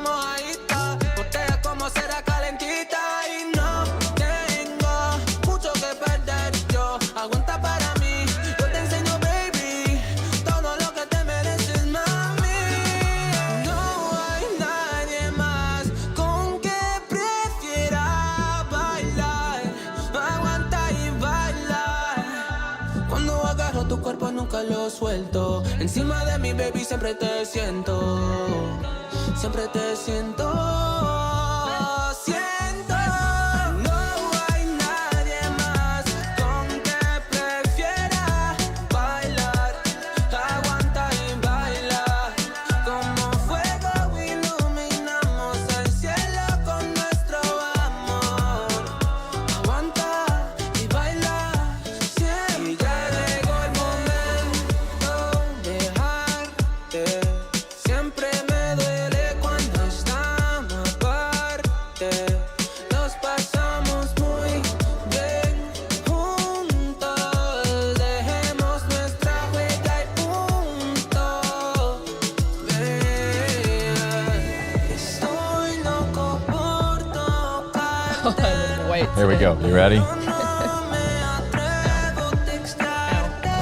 mojadita, botella como cera calentita y no tengo mucho que perder. Yo aguanta para mí, yo te enseño, baby, todo lo que te mereces, mami. No hay nadie más con que prefiera bailar, aguanta y bailar. Cuando agarro tu cuerpo nunca lo suelto, encima de mi baby siempre te siento, siempre te siento. Siento, no hay nadie más con que prefiera bailar, aguanta y baila. Como fuego iluminamos el cielo con nuestro amor. Aguanta y baila siempre. Y ya llegó el momento de dejarte. Siempre me duele cuando estamos aparte. Nos pasamos muy bien juntos. Dejemos nuestra huella y punto. Estoy loco por tocarte. Wait. Here we go. You ready? No me atrevo a textarte.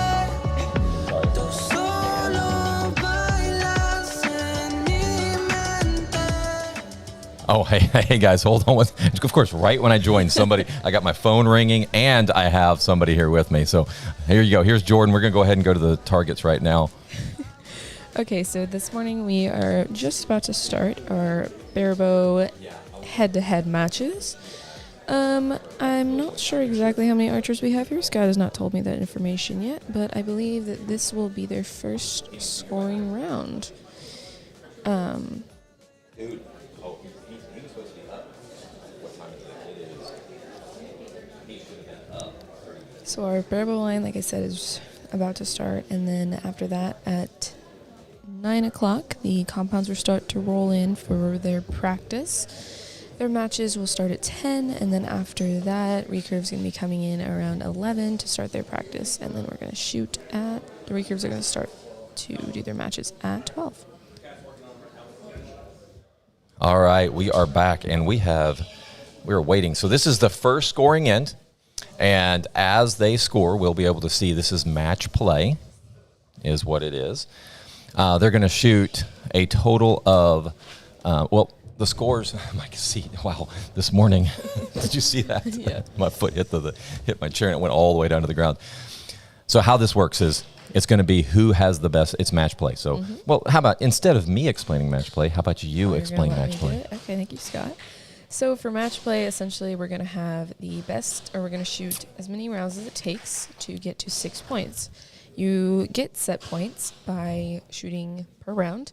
Tú solo bailas en mi mente. Oh, hey guys, hold on. Of course, right when I joined, I got my phone ringing, and I have somebody here with me. So here you go. Here's Jordan. We're going to go ahead and go to the targets right now. Okay, so this morning we are just about to start our Barebow head-to-head matches. I'm not sure exactly how many archers we have here. Scott has not told me that information yet, but I believe that this will be their first scoring round. Dude, oh, he was supposed to be up. What time is it? He should have been up. So our Barebow line, like I said, is about to start, and then after that at 9 o'clock, the compounds will start to roll in for their practice. Their matches will start at 10, and then after that, recurve's going to be coming in around 11 to start their practice, and then we're going to shoot at, the recurves are going to start to do their matches at 12. All right, we are back, and we were waiting. So this is the first scoring end, and as they score, we'll be able to see this is match play, is what it is. They're going to shoot a total of, the scores, I can see, wow, this morning, did you see that? Yeah. My foot hit my chair and it went all the way down to the ground. So how this works is it's going to be who has the best, it's match play. So, well, how about instead of me explaining match play, how about you explain match play? Okay, thank you, Scott. So for match play, essentially, we're going to have the best, or we're going to shoot as many rounds as it takes to get to 6 points. You get set points by shooting per round.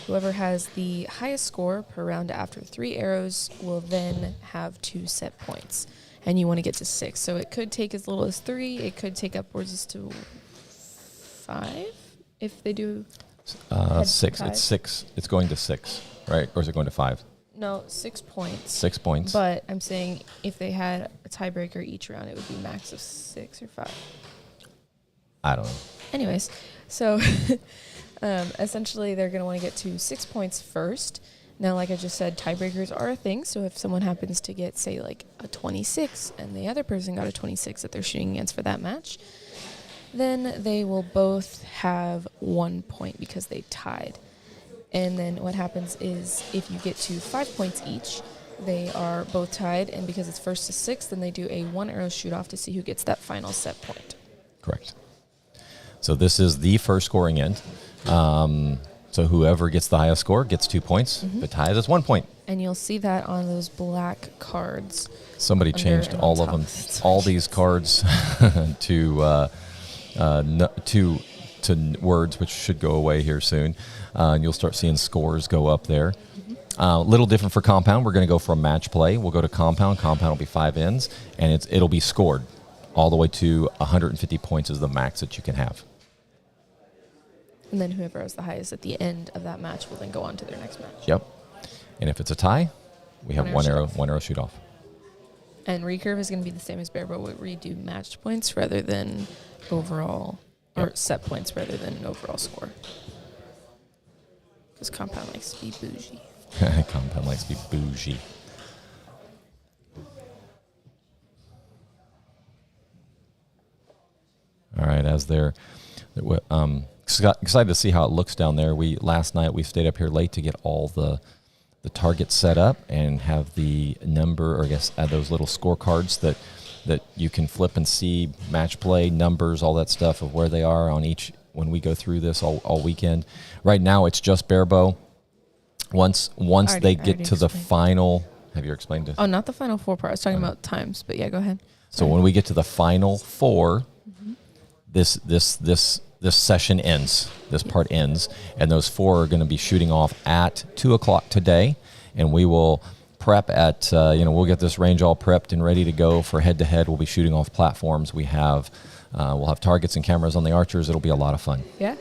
Whoever has the highest score per round after 3 arrows will then have 2 set points. And you want to get to 6. So it could take as little as 3. It could take upwards to 5 if they do 6. five. It's 6. It's going to 6, right? Or is it going to 5? No, 6 points. 6 points. But I'm saying if they had a tiebreaker each round, it would be max of 6 or 5. I don't know. Anyways, so essentially they're going to want to get to 6 points first. Now, like I just said, tiebreakers are a thing. So if someone happens to get, say, like a 26 and the other person got a 26 that they're shooting against for that match, then they will both have 1 point because they tied. And then what happens is if you get to 5 points each, they are both tied. And because it's first to 6, then they do a 1 arrow shoot off to see who gets that final set point. Correct. So this is the first scoring end. So whoever gets the highest score gets 2 points. If it ties, it's 1 point. And you'll see that on those black cards. Somebody changed all of them, all these cards to words, which should go away here soon. And you'll start seeing scores go up there. A little different for compound. We're going to go from match play. We'll go to compound. Compound will be 5 ends, and it'll be scored all the way to 150 points is the max that you can have. And then whoever has the highest at the end of that match will then go on to their next match. Yep. And if it's a tie, we have one arrow shoot off. And recurve is going to be the same as Barebow, where we do matched points rather than overall, or set points rather than an overall score. Because compound likes to be bougie. Compound likes to be bougie. All right, as they're excited to see how it looks down there. Last night we stayed up here late to get all the targets set up and have the number, or I guess add those little scorecards that you can flip and see match play numbers, all that stuff of where they are on each when we go through this all weekend. Right now it's just Barebow. Once they get to the final, have you explained it? Oh, not the final four part. I was talking about times, but yeah, go ahead. So when we get to the final four, this session ends. This part ends, and those four are going to be shooting off at 2:00 today, and we will prep at we'll get this range all prepped and ready to go for head to head. We'll be shooting off platforms. We'll have targets and cameras on the archers. It'll be a lot of fun. Yeah.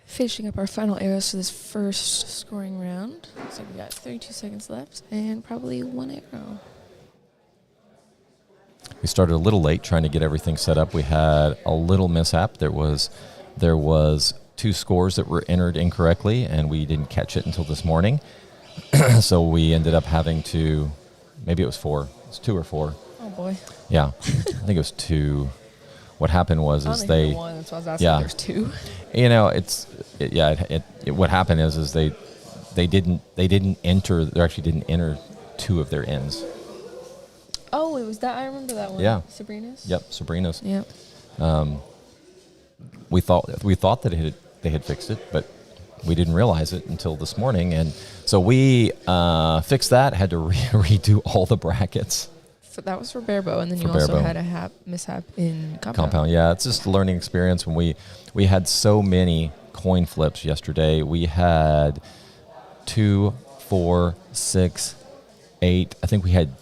Finishing up our final arrows for this first scoring round. Looks like we got 32 seconds left and probably one arrow. We started a little late trying to get everything set up. We had a little mishap. There was 2 scores that were entered incorrectly, and we didn't catch it until this morning. So we ended up having to, maybe it was 4. It's 2 or 4. Oh boy. Yeah, I think it was 2. What happened was I is only they, heard one, that's why I was asking. yeah. There's 2. What happened is they didn't enter. They actually didn't enter 2 of their ends. Oh, it was that. I remember that one. Yeah. Sabrina's? Yep, Sabrina's. Yep. We thought that they had fixed it, but we didn't realize it until this morning, and so we fixed that. Had to redo all the brackets. That was for Barebow, and then For you also Barebow. had a mishap in Compound. Yeah, it's just a learning experience. When we had so many coin flips yesterday, we had 2, 4, 6, 8. I think we had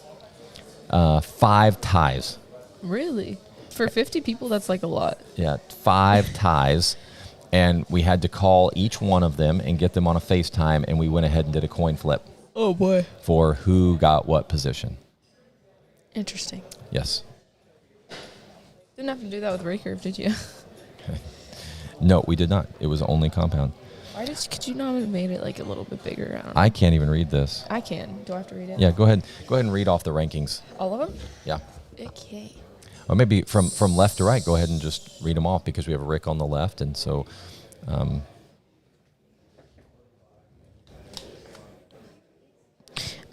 5 ties. Really? For 50 people, that's like a lot. Yeah, 5 ties, and we had to call each one of them and get them on a FaceTime, and we went ahead and did a coin flip. Oh boy. For who got what position. Interesting. Yes. Didn't have to do that with recurve, did you? No, we did not. It was only Compound. Could you not have made it like a little bit bigger? I don't know. I can't even read this. I can. Do I have to read it? Yeah, go ahead and read off the rankings. All of them? Yeah. Okay. Or maybe from left to right, go ahead and just read them off, because we have Rick on the left, and so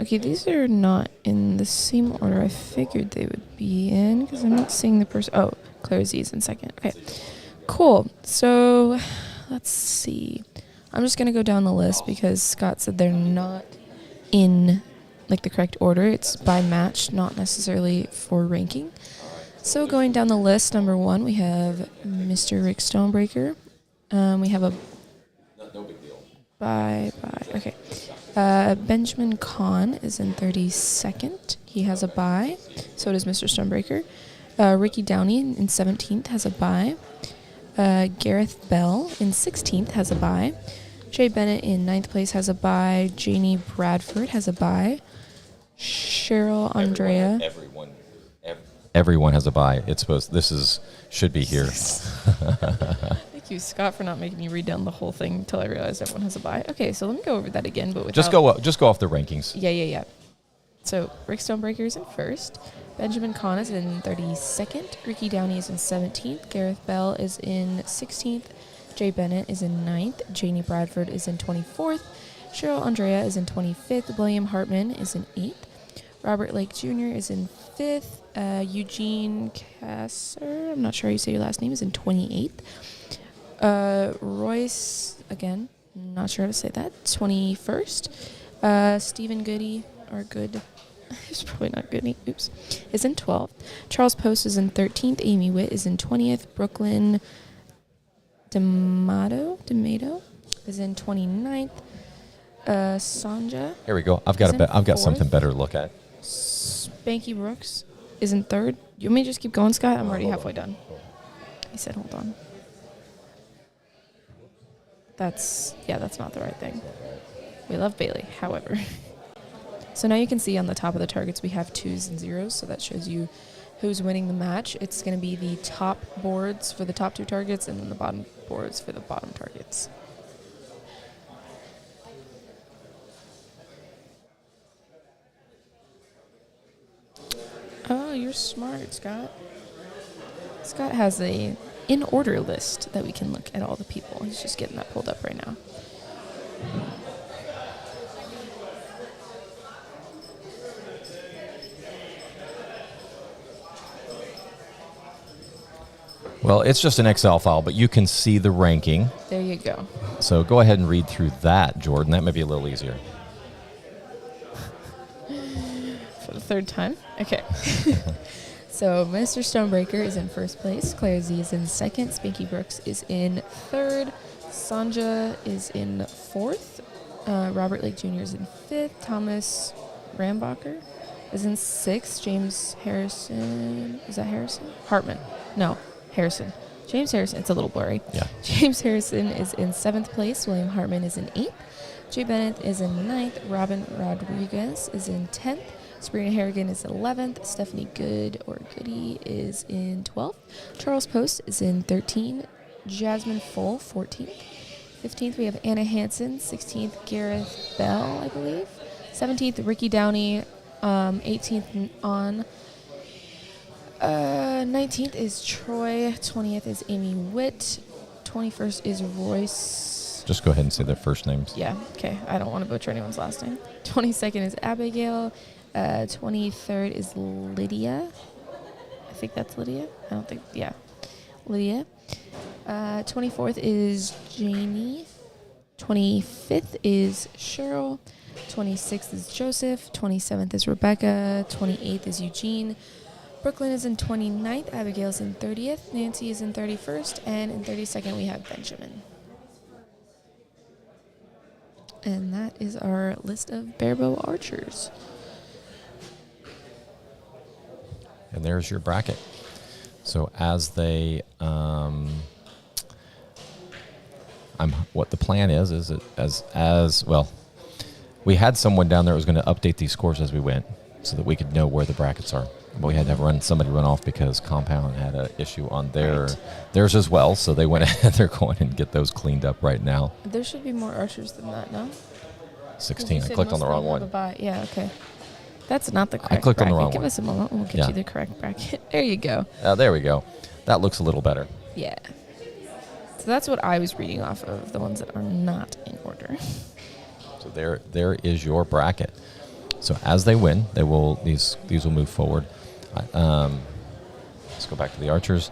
Okay, these are not in the same order I figured they would be in, because I'm not seeing the person. Oh, Claire Z's in second. Okay, cool. So let's see. I'm just going to go down the list because Scott said they're not in like the correct order. It's by match, not necessarily for ranking. So going down the list, number 1, we have Mr. Rick Stonebreaker. We have a no big deal. Okay. Benjamin Kahn is in 32nd. He has a bye. So does Mr. Stonebreaker. Ricky Downey in 17th has a bye. Gareth Bell in 16th has a bye. Jay Bennett in 9th place has a bye. Janie Bradford has a bye. Cheryl Andrea. Everyone has a bye. Should be here. Thank you, Scott, for not making me read down the whole thing until I realized everyone has a bye. Okay, so let me go over that again, but without... Just go off the rankings. Yeah. So Rick Stonebreaker is in 1st. Benjamin Kahn is in 32nd. Ricky Downey is in 17th. Gareth Bell is in 16th. Jay Bennett is in 9th. Janie Bradford is in 24th. Cheryl Andrea is in 25th. William Hartman is in 8th. Robert Lake Jr. is in 5th. Eugene Kasser, I'm not sure how you say your last name, is in 28th. Royce, again, not sure how to say that, 21st. Stephen Goody, or Good, it's probably not Goody, oops, is in 12th. Charles Post is in 13th. Amy Witt is in 20th. Brooklyn D'Amato is in 29th. Sanja. Here we go. I've got something better to look at. Spanky Brooks is in 3rd. You want me to just keep going, Scott? I'm already halfway done. He said, hold on. That's not the right thing. We love Bailey, however. So now you can see on the top of the targets we have 2s and 0s, so that shows you who's winning the match. It's going to be the top boards for the top 2 targets and then the bottom boards for the bottom targets. Oh, you're smart, Scott. Scott has a in-order list that we can look at all the people. He's just getting that pulled up right now. Well, it's just an Excel file, but you can see the ranking. There you go. So go ahead and read through that, Jordan. That may be a little easier. For the third time? Okay. So Mr. Stonebreaker is in first place. Claire Z is in second. Spinky Brooks is in third. Sanja is in fourth. Robert Lake Jr. is in fifth. Thomas Rambacher is in sixth. James Harrison. Is that Harrison? Hartman. No, Harrison. James Harrison. It's a little blurry. Yeah. James Harrison is in seventh place. William Hartman is in eighth. Jay Bennett is in ninth. Robin Rodriguez is in 10th. Sabrina Harrigan is 11th. Stephanie Goody is in 12th. Charles Post is in 13th. Jasmine Full, 14th. 15th, we have Anna Hansen. 16th, Gareth Bell, I believe. 17th, Ricky Downey. 18th on. 19th is Troy. 20th is Amy Witt. 21st is Royce. Just go ahead and say their first names. Yeah, okay. I don't want to butcher anyone's last name. 22nd is Abigail. 23rd is Lydia. I think that's Lydia. I don't think, yeah. Lydia. 24th is Janie. 25th is Cheryl. 26th is Joseph. 27th is Rebecca. 28th is Eugene. Brooklyn is in 29th. Abigail is in 30th. Nancy is in 31st. And in 32nd, we have Benjamin. And that is our list of Barebow archers. And there's your bracket. So as they, what the plan is it as well, we had someone down there who was going to update these scores as we went so that we could know where the brackets are. But we had to have somebody run off because Compound had an issue on theirs as well. So they went ahead, they're going and get those cleaned up right now. There should be more archers than that, no? 16. I clicked on the wrong one. Yeah, okay. That's not the correct I clicked bracket. on the wrong Give one. us a moment. We'll get you the correct bracket. There you go. There we go. That looks a little better. Yeah. So that's what I was reading off of, the ones that are not in order. So there is your bracket. So as they win, they will these will move forward. Let's go back to the archers.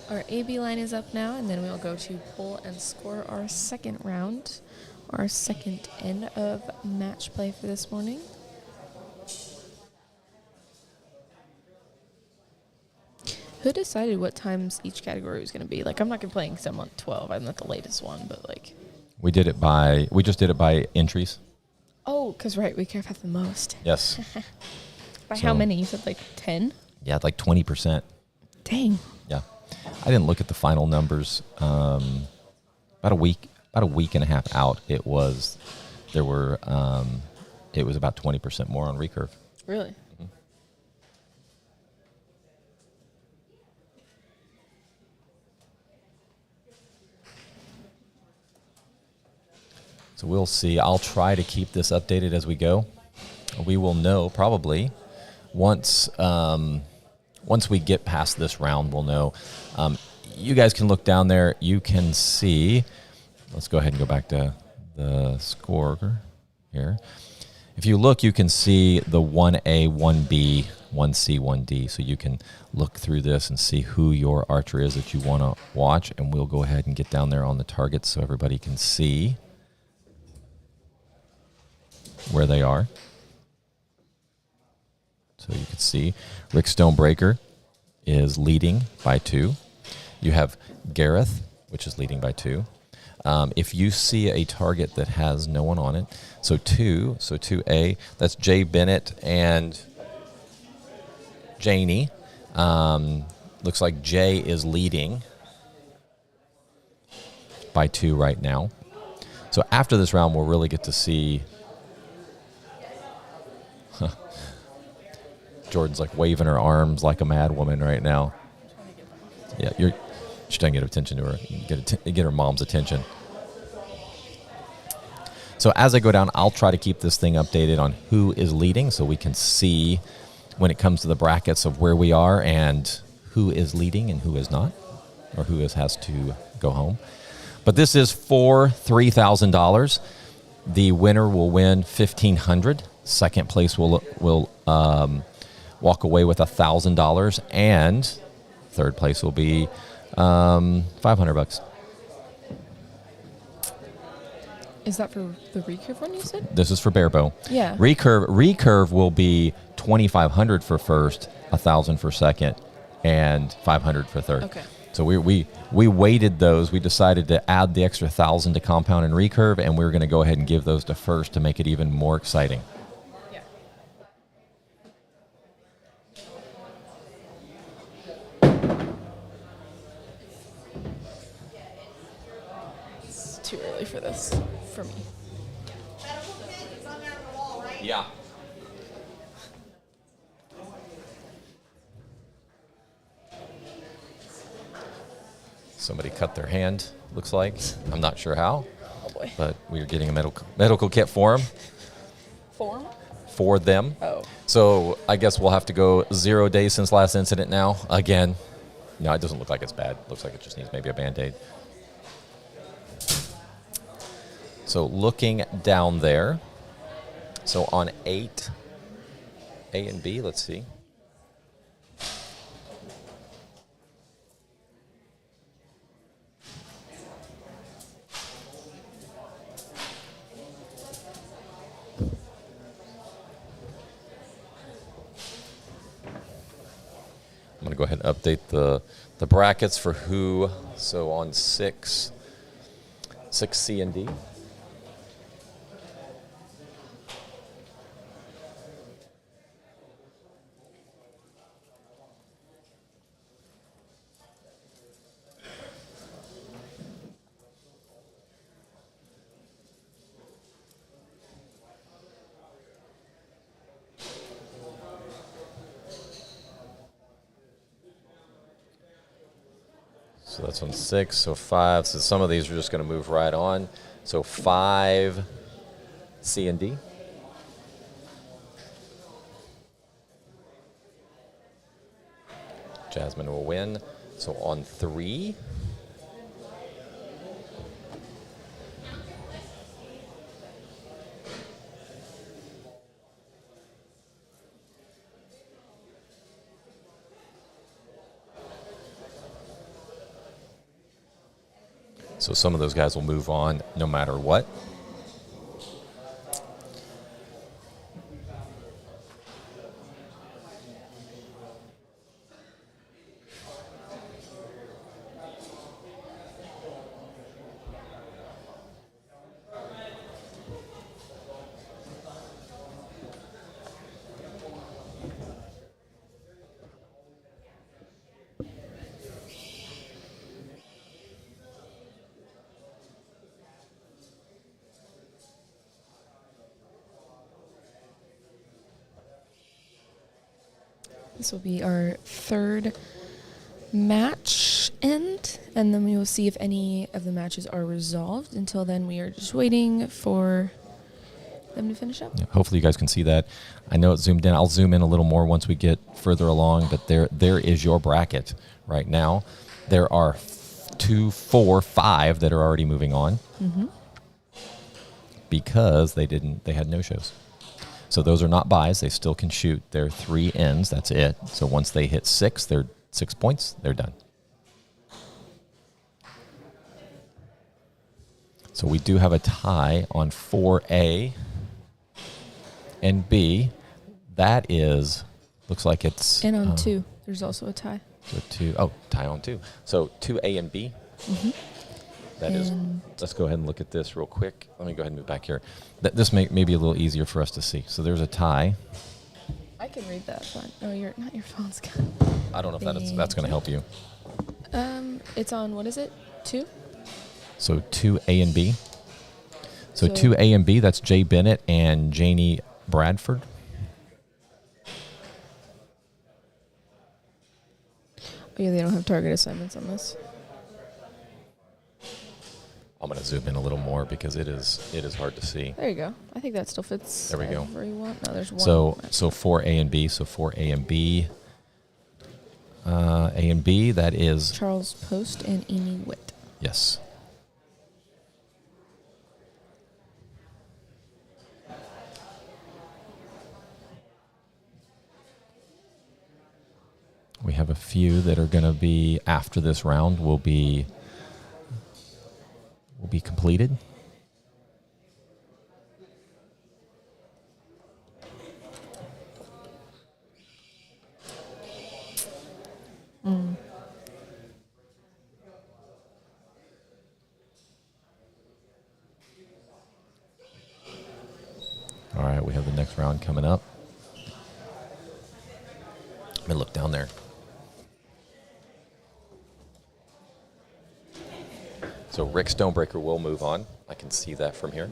Our AB line is up now, and then we'll go to pull and score our second round, our second end of match play for this morning. Who decided what times each category was going to be? Like, I'm not complaining because I'm on 12. I'm not the latest one, but like... We just did it by entries. Oh, because, right, we care about the most. Yes. By how many? You said like 10? Yeah, like 20%. Dang. Yeah. I didn't look at the final numbers. About a week and a half out, it was about 20% more on recurve. Really? Mm-hmm. So we'll see. I'll try to keep this updated as we go. We will know probably once we get past this round, we'll know. You guys can look down there. You can see. Let's go ahead and go back to the score here. If you look, you can see the 1A, 1B, 1C, 1D. So you can look through this and see who your archer is that you want to watch. And we'll go ahead and get down there on the targets so everybody can see where they are. So you can see Rick Stonebreaker is leading by 2. You have Gareth, which is leading by 2. If you see a target that has no one on it, so 2A, that's Jay Bennett and Janie. Looks like Jay is leading by 2 right now. So after this round, we'll really get to see. Jordan's like waving her arms like a mad woman right now. Yeah, she's trying to get attention to her, get her mom's attention. So as I go down, I'll try to keep this thing updated on who is leading so we can see when it comes to the brackets of where we are and who is leading and who is not, or who has to go home. But this is for $3,000. The winner will win $1,500. Second place will walk away with $1,000, and third place will be $500. Is that for the recurve one you said? This is for Barebow. Yeah. Recurve will be $2,500 for first, $1,000 for second, and $500 for third. Okay. So we weighted those. We decided to add the extra $1,000 to compound and recurve, and we were going to go ahead and give those to first to make it even more exciting. Yeah. It's too early for this, for me. Yeah. Somebody cut their hand, looks like. I'm not sure how, Oh boy. but we are getting a medical kit for them. Form? For them. Oh. So I guess we'll have to go 0 days since last incident now. Again. No, it doesn't look like it's bad. Looks like it just needs maybe a Band-Aid. So looking down there. So on 8, A and B, let's see. I'm going to go ahead and update the brackets for who. So on 6 C and D. So that's on 6, so 5. So some of these are just going to move right on. So 5, C and D. Jasmine will win. So on 3. So some of those guys will move on no matter what. This will be our third match end, and then we will see if any of the matches are resolved. Until then, we are just waiting for them to finish up. Yeah, hopefully you guys can see that. I know it's zoomed in. I'll zoom in a little more once we get further along, but there is your bracket right now. There are 2, 4, 5 that are already moving on because they had no shows. So those are not buys. They still can shoot. They're 3 ends. That's it. So once they hit 6, they're 6 points. They're done. So we do have a tie on 4A and B. That looks like it's... And on 2, there's also a tie. So tie on 2. So 2A and B. That is. Let's go ahead and look at this real quick. Let me go ahead and move back here. This may be a little easier for us to see. So there's a tie. I can read that, but not your phone's good. I don't know if that's going to help you. It's on, what is it? 2? So 2A and B. So 2A and B, that's Jay Bennett and Janie Bradford. Oh yeah, they don't have target assignments on this. I'm going to zoom in a little more because it is hard to see. There you go. I think that still fits. There we go. Everyone. No, there's one. So for A and B. So for A and B. A and B, that is Charles Post and Amy Witt. yes. We have a few that are going to be after this round will be completed. All right, we have the next round coming up. Let me look down there. So Rick Stonebreaker will move on. I can see that from here.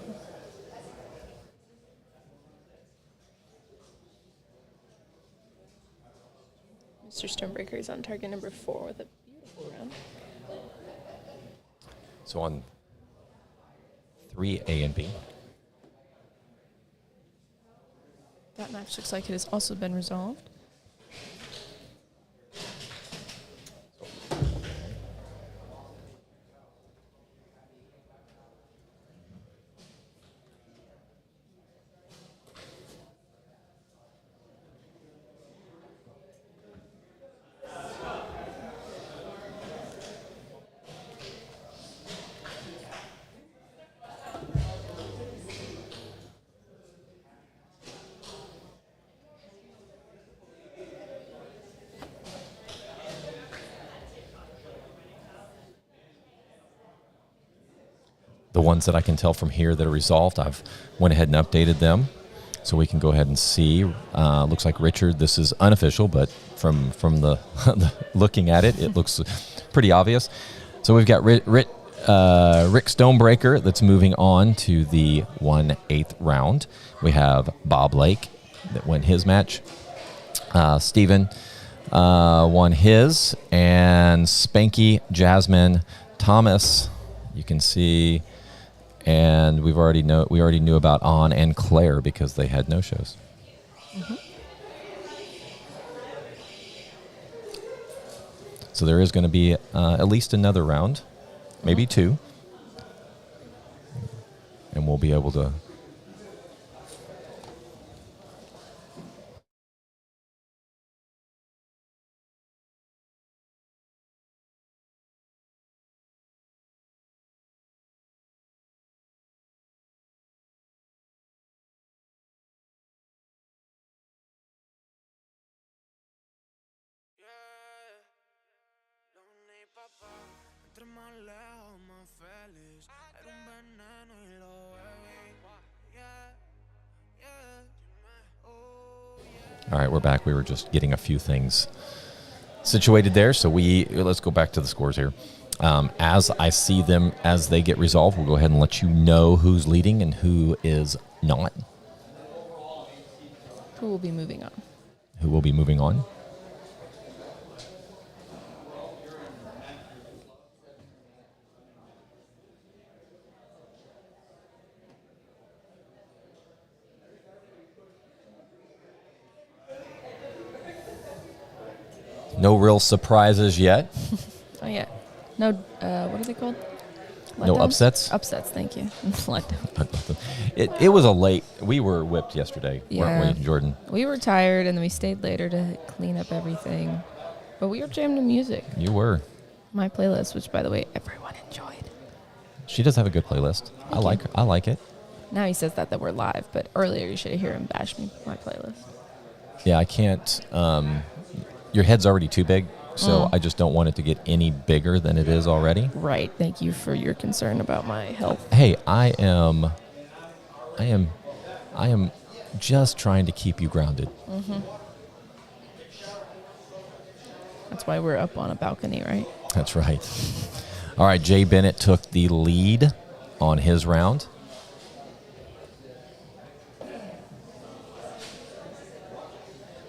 Mr. Stonebreaker is on target number 4 with a beautiful round. So on 3A and B. That match looks like it has also been resolved. The ones that I can tell from here that are resolved, I've went ahead and updated them. So we can go ahead and see. Looks like Richard, this is unofficial, but from the looking at it, it looks pretty obvious. So we've got Rick Stonebreaker that's moving on to the 1/8 round. We have Bob Lake that won his match. Steven won his, and Spanky Jasmine Thomas, you can see, and we already knew about On and Claire because they had no shows. Mm-hmm. So there is going to be at least another round, maybe two, and we'll be able to. Entre más lejos, más feliz. Era un veneno y lo bebí. All right, we're back. We were just getting a few things situated there. So let's go back to the scores here. As I see them, as they get resolved, we'll go ahead and let you know who's leading and who is not. Who will be moving on? Who will be moving on? No real surprises yet. Oh, yeah. No, what are they called? No Letdowns? upsets? Upsets, thank you. Letdown. It was a late. We were whipped yesterday, weren't we, Jordan? We were tired, and then we stayed later to clean up everything. But we were jamming to music. You were. My playlist, which, by the way, everyone enjoyed. She does have a good playlist. I like it. Now he says that we're live, but earlier you should hear him bash me my playlist. Yeah, I can't. Your head's already too big, so I just don't want it to get any bigger than it is already. Right. Thank you for your concern about my health. Hey, I am just trying to keep you grounded. Mm-hmm. That's why we're up on a balcony, right? That's right. All right, Jay Bennett took the lead on his round.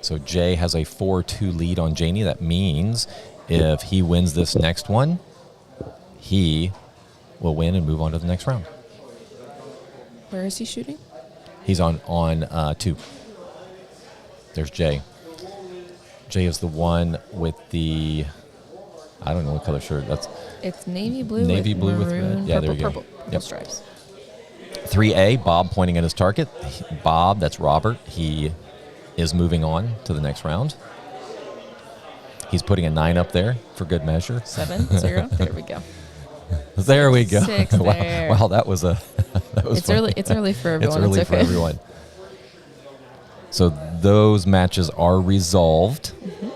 So Jay has a 4-2 lead on Janie. That means if he wins this next one, he will win and move on to the next round. Where is he shooting? He's on 2. There's Jay. Jay is the one with the, I don't know what color shirt. It's navy blue Navy with blue with maroon, red. Yeah, there you go. purple Yep. stripes. 3A, Bob pointing at his target. Bob, that's Robert. He is moving on to the next round. He's putting a 9 up there for good measure. 7, 0. There we go. There we go. 6 there. Wow, that was that was It's funny. early. It's early for everyone. It's early for everyone. So those matches are resolved. Mm-hmm.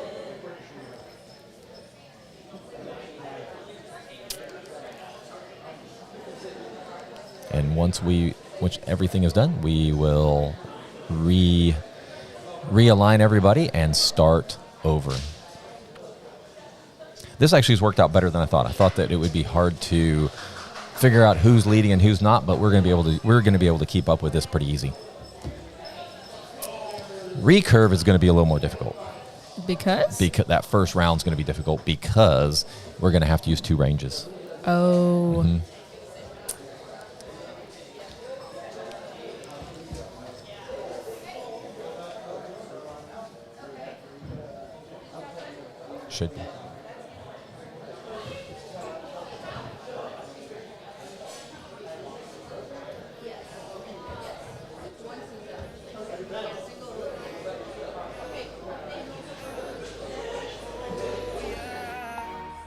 And once everything is done, we will realign everybody and start over. This actually has worked out better than I thought. I thought that it would be hard to figure out who's leading and who's not, but we're going to be able to keep up with this pretty easy. Recurve is going to be a little more difficult. Because That first round is going to be difficult because we're going to have to use 2 ranges. Oh. Mm-hmm. Should be.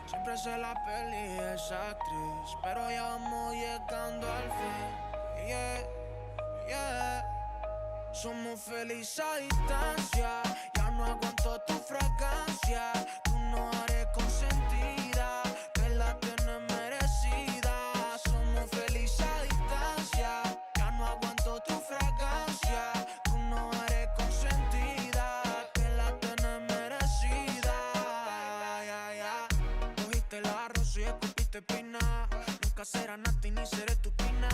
Siempre se la peli esa actriz, pero ya vamos llegando al fin. Yeah, yeah. Somos felices a distancia, ya no aguanto tu fragancia. Tú no eres consentida, que la tienes merecida. Somos felices a distancia, ya no aguanto tu fragancia. Tú no eres consentida, que la tienes merecida. Yeah, yeah. Cogiste la rosa y escupiste pina. Nunca será Nati ni seré tu pina.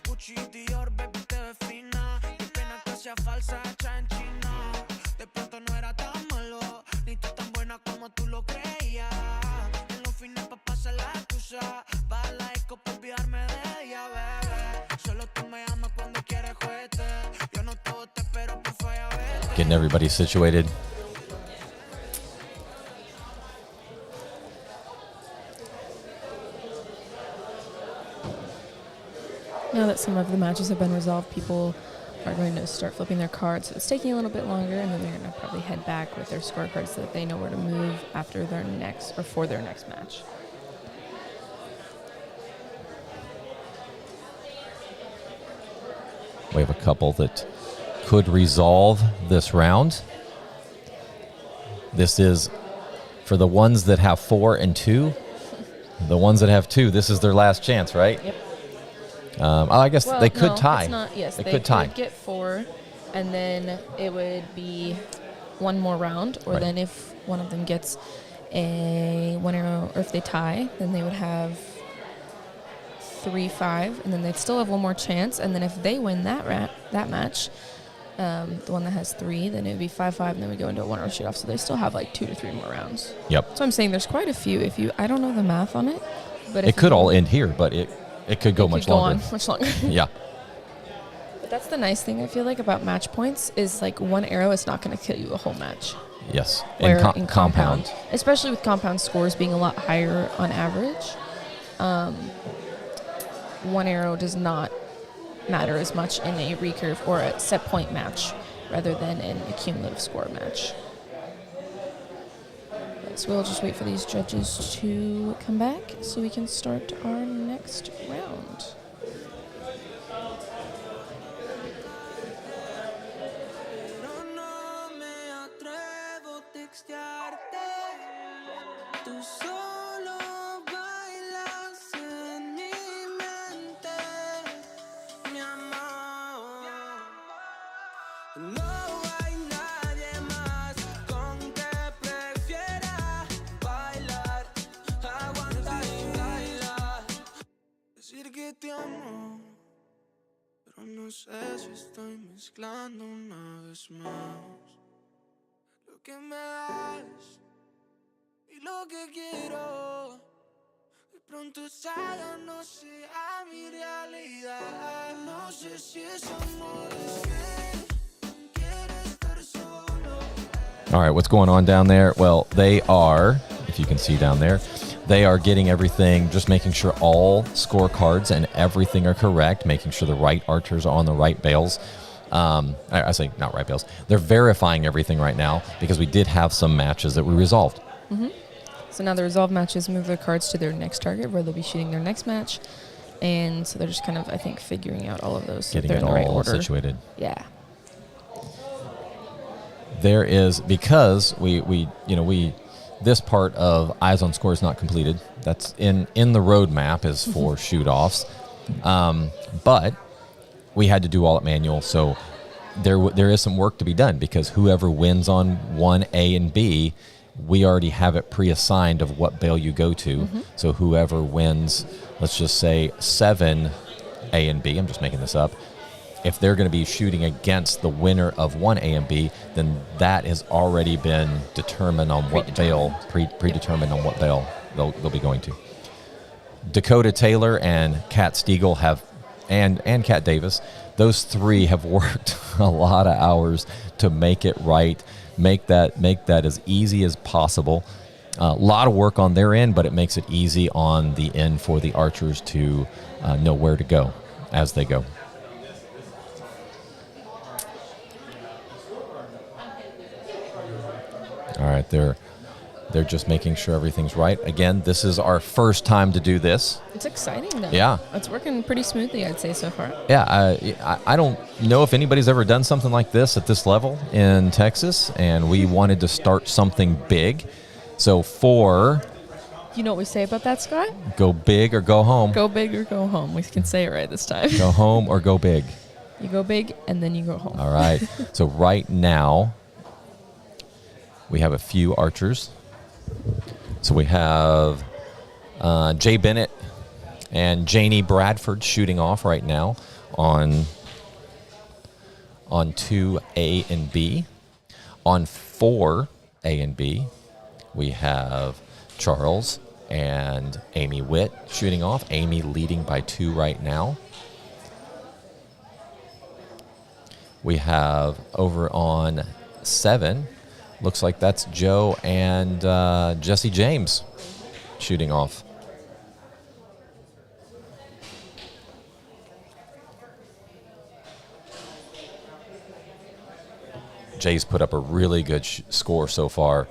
Gucci, Dior, baby, te ves fina. Qué pena que sea falsa, hecha en China. De pronto no era tan malo, ni tú tan buena como tú lo creías. En los fines pa' pasar la excusa, va a la disco pa' olvidarme de ella, bebé. Solo tú me llamas cuando quieres juguete. Yo no todo te espero, por falla, vete. Getting everybody situated. Now that some of the matches have been resolved, people are going to start flipping their cards. So it's taking a little bit longer, and then they're going to probably head back with their scorecards so that they know where to move after their next or for their next match. We have a couple that could resolve this round. This is for the ones that have 4 and 2. The ones that have 2, this is their last chance, right? Yep. I guess Well, they could no, tie. It's not, yes, they they could tie. get 4, and then it would be one more round. Or Right. then if one of them gets a 1 arrow, or if they tie, then they would have 3-5, and then they'd still have one more chance. And then if they win that match, the one that has 3, then it would be 5-5, and then we go into a 1 arrow shoot off. So they still have like 2 to 3 more rounds. Yep. So I'm saying there's quite a few. I don't know the math on it, but It could all end here, but it could go much longer. Much longer. Yeah. But that's the nice thing I feel like about match points is like 1 arrow is not going to kill you a whole match. Yes. Where And in compound. especially with compound scores being a lot higher on average, 1 arrow does not matter as much in a recurve or a set point match rather than in a cumulative score match. So we'll just wait for these judges to come back so we can start our next round. Pero no me atrevo a textearte. Tú solo bailas en mi mente, mi amor. No hay nadie más con que prefiera bailar, aguantar y bailar. Decir que te amo, pero no sé si estoy mezclando una vez más lo que me das y lo que quiero. pronto salgo, no sé a mi realidad. No sé si es amor, es que quiero estar solo. All right, what's going on down there? Well, they are, if you can see down there, they are getting everything, just making sure all scorecards and everything are correct, making sure the right archers are on the right bales. I say not right bales. They're verifying everything right now because we did have some matches that we resolved. Mm-hmm. So now the resolved matches move their cards to their next target where they'll be shooting their next match. And so they're just kind of, I think, figuring out all of those. So Getting they're it in the right all order. situated. Yeah. There is, because we this part of Eyes on Score is not completed. That's in the roadmap is for shoot-offs. But we had to do all at manual, so there is some work to be done because whoever wins on 1A and B, we already have it pre-assigned of what bale you go to. Mm-hmm. So whoever wins, let's just say 7A and B, I'm just making this up, if they're going to be shooting against the winner of 1A and B, then that has already been determined on what bale, predetermined on what bale they'll be going to. Dakota Taylor and Kat Stiegel have, and Kat Davis, those three have worked a lot of hours to make it right, make that as easy as possible. A lot of work on their end, but it makes it easy on the end for the archers to know where to go as they go. All right, they're just making sure everything's right. Again, this is our first time to do this. It's exciting, though. Yeah. It's working pretty smoothly, I'd say, so far. Yeah, I don't know if anybody's ever done something like this at this level in Texas, and we wanted to start something big. So You know what we say about that, Scott? go big or go home. Go big or go home. We can say it right this time. Go home or go big. You go big, and then you go home. All right. So right now, we have a few archers. So we have Jay Bennett and Janie Bradford shooting off right now on 2A and B. On 4A and B, we have Charles and Amy Witt shooting off. Amy leading by 2 right now. We have over on 7, looks like that's Joe and Jesse James shooting off. Jay's put up a really good score so far.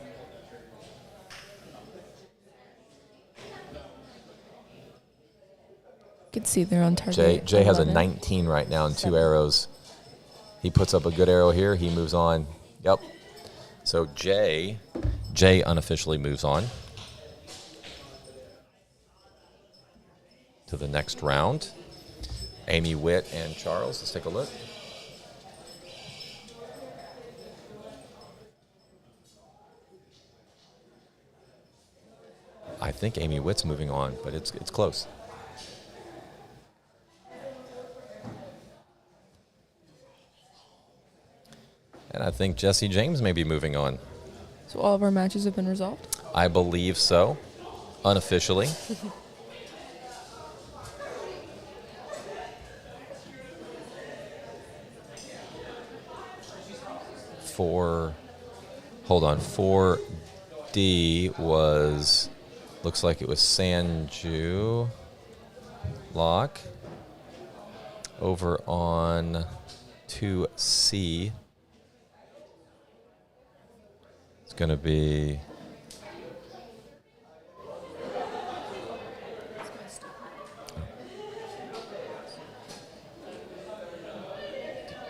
You can see they're on target. Jay has a 19 right now and 2 arrows. He puts up a good arrow here. He moves on. Yep. So Jay unofficially moves on to the next round. Amy Witt and Charles. Let's take a look. I think Amy Witt's moving on, but it's close. And I think Jesse James may be moving on. So all of our matches have been resolved? I believe so, unofficially. Hold on, 4D was, looks like it was Sanju Lock. Over on 2C, it's going to be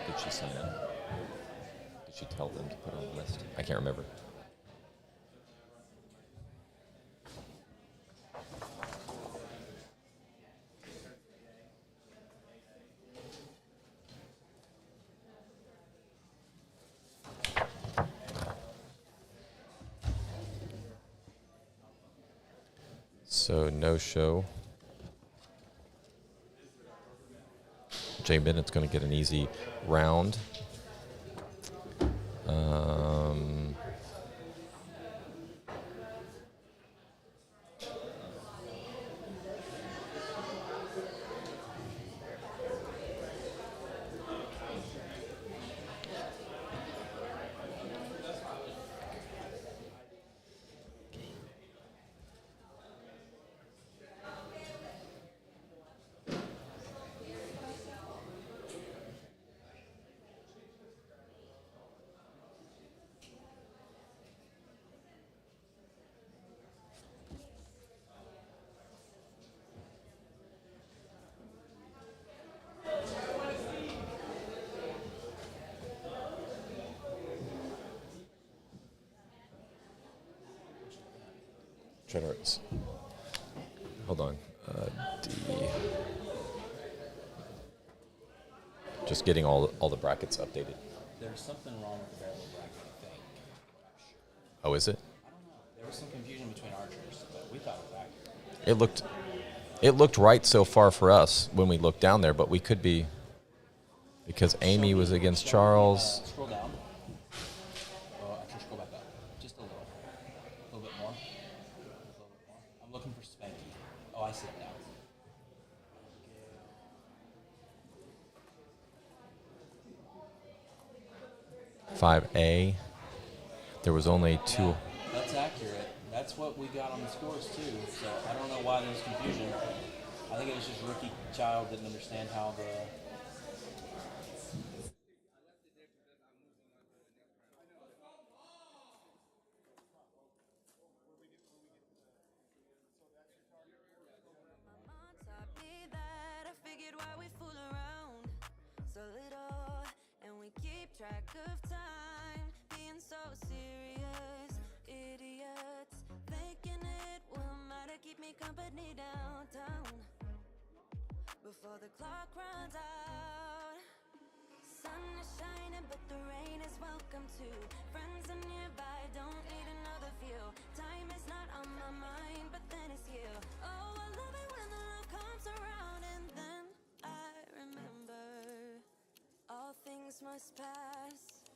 Did she sign up? Did she tell them to put on the list? I can't remember. So no show. Jay Bennett's going to get an easy round. Generous. Hold on. D. Just getting all the brackets updated. There's something wrong with the Barebow bracket, I think. Oh, is it? I don't know. There was some confusion between archers, but we thought it was accurate. It looked right so far for us when we looked down there, but we could be because Amy was against Charles. Scroll down. Oh, actually, scroll back up. Just a little. A little bit more. A little bit more. I'm looking for Spanky. Oh, I see it now. 5A. There was only two. Yeah, that's accurate. That's what we got on the scores too. So I don't know why there was confusion. I think it was just rookie child didn't understand how the. Taught me that I figured why we fool around so little, and we keep track of time, being so serious, idiots, thinking it will matter, keep me company downtown before the clock runs out. Sun is shining, but the rain is welcome too. Friends are nearby, don't need another view. Time is not on my mind, but then it's you. Oh, I love it when the love comes around, and then I remember all things must pass.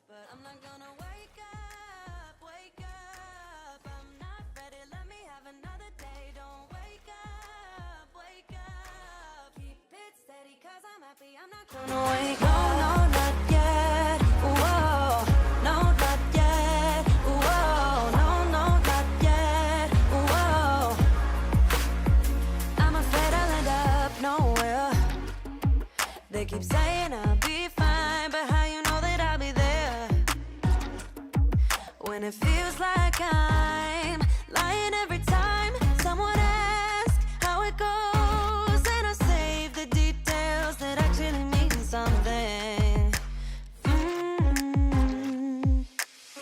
But I'm not gonna wake up, wake up. I'm not ready, let me have another day. Don't wake up, wake up. Keep it steady, cause I'm happy, I'm not gonna wake up. No, not yet, whoa. No, not yet, whoa. No, not yet, whoa. I'm afraid I'll end up nowhere. They keep saying I'll be fine, but how you know that I'll be there when it feels like I'm lying every time someone asks how it goes, and I save the details that actually mean something.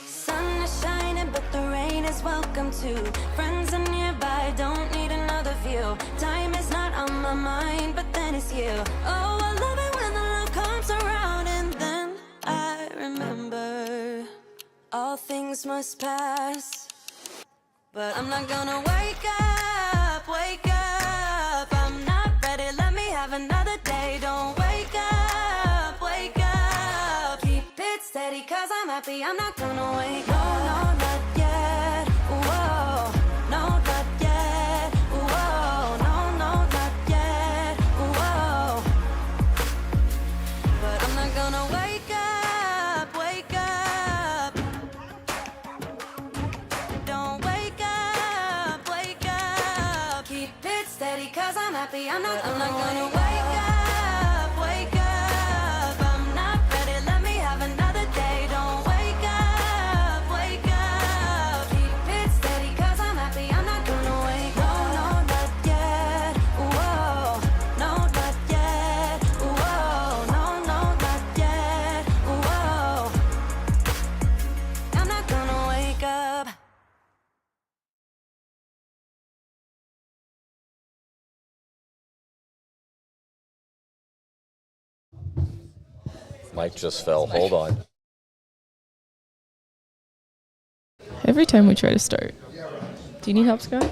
Sun is shining, but the rain is welcome too. Friends are nearby, don't need another view. Time is not on my mind, but then it's you. Oh, I love it when the love comes around, and then I remember all things must pass. But I'm not gonna wake up, wake up. I'm not ready, let me have another day. Don't wake up, wake up. Keep it steady, cause I'm happy, I'm not gonna wake up. No, not yet, whoa. No, not yet, whoa. No, not yet, whoa. But I'm not gonna wake up, wake up. Don't wake up, wake up. Keep it steady, cause I'm happy, I'm not gonna wake up, wake up. I'm not ready, let me have another day. Don't wake up, wake up. Keep it steady, cause I'm happy, I'm not gonna wake up. No, not yet, whoa. No, not yet, whoa. No, not yet, whoa. I'm not gonna wake up. Mike just fell. Hold on. Every time we try to start. Do you need help, Scott?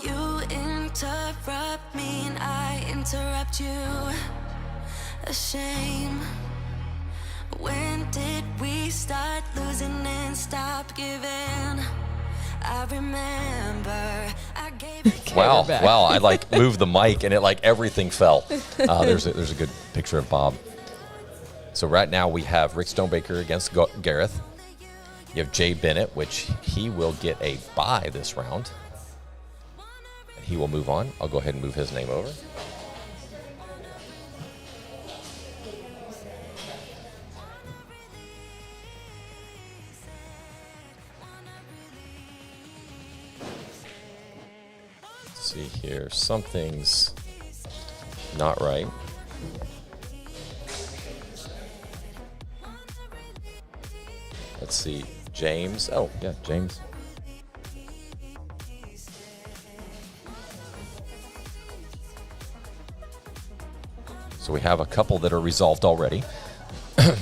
You interrupt me and I interrupt you. A shame. When did we start losing and stop giving? I remember I gave it. Wow, back. wow! I like moved the mic and it like everything fell. There's a good picture of Bob. So right now we have Rick Stonebaker against Gareth. You have Jay Bennett, which he will get a bye this round, and he will move on. I'll go ahead and move his name over. see here. Something's not right. Let's see. James. Oh, yeah, James. So we have a couple that are resolved already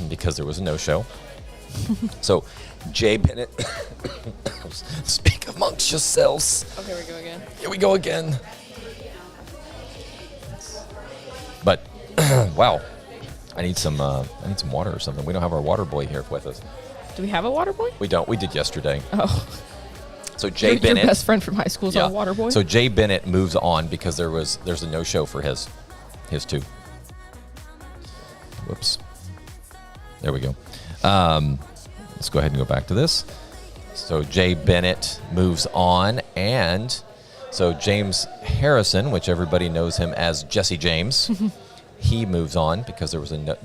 because there was a no-show. So Jay Bennett, speak amongst yourselves. Okay, we go again. Here we go again. But wow, I need some water or something. We don't have our water boy here with us. Do we have a water boy? We don't. We did yesterday. Oh. So Jay Bennett, your best friend from high school, is our water boy. So Jay Bennett moves on because there's a no-show for his too. Whoops. There we go. Let's go ahead and go back to this. So Jay Bennett moves on, and so James Harrison, which everybody knows him as Jesse James, he moves on because there was a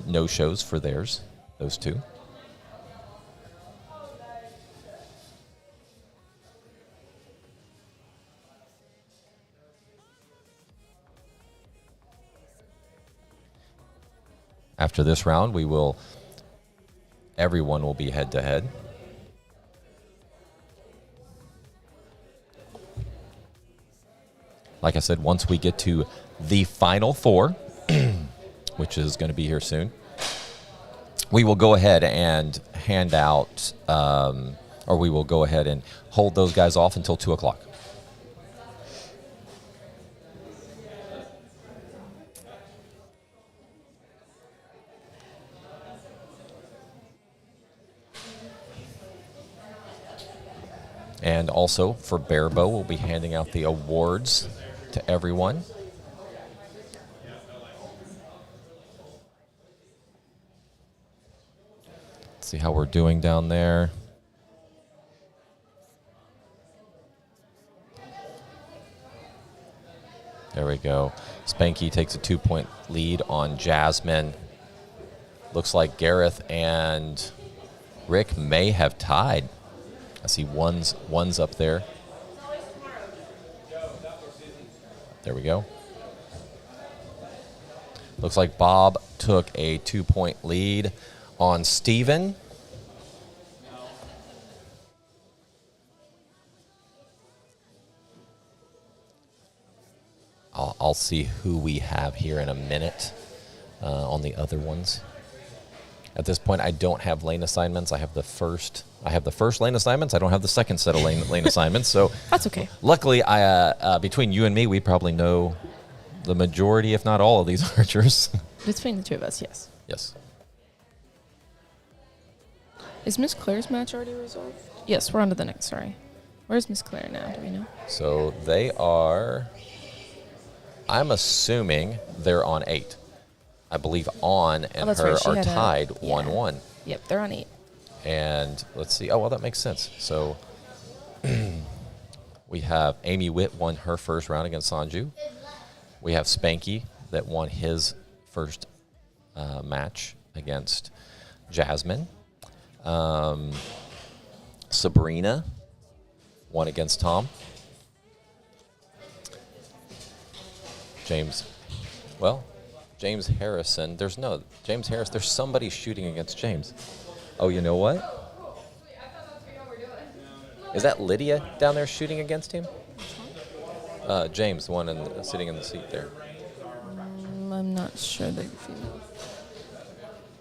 no shows for those two. After this round, everyone will be head to head. Like I said, once we get to the final four, which is going to be here soon, we will go ahead and hand out, or we will go ahead and hold those guys off until 2 o'clock. And also for Barebow, we'll be handing out the awards to everyone. Let's see how we're doing down there. There we go. Spanky takes a 2-point lead on Jasmine. Looks like Gareth and Rick may have tied. I see one's up there. There we go. Looks like Bob took a 2-point lead on Steven. I'll see who we have here in a minute on the other ones. At this point, I don't have lane assignments. I have the first lane assignments. I don't have the second set of lane assignments. So that's okay. Luckily, between you and me, we probably know the majority, if not all, of these archers. Between the two of us, yes. Yes. Is Miss Claire's match already resolved? Yes, we're on to the next. Sorry. Where's Miss Claire now? Do we know? So they are. I'm assuming they're on 8. I believe On and her right. are tied 1-1. Yep, they're on 8. And let's see. Oh, well, that makes sense. So we have Amy Witt won her first round against Sanju. We have Spanky that won his first match against Jasmine. Sabrina won against Tom. James Harrison. James Harris. There's somebody shooting against James. Oh, you know what? Is that Lydia down there shooting against him? James, the one sitting in the seat there. I'm not sure they're female.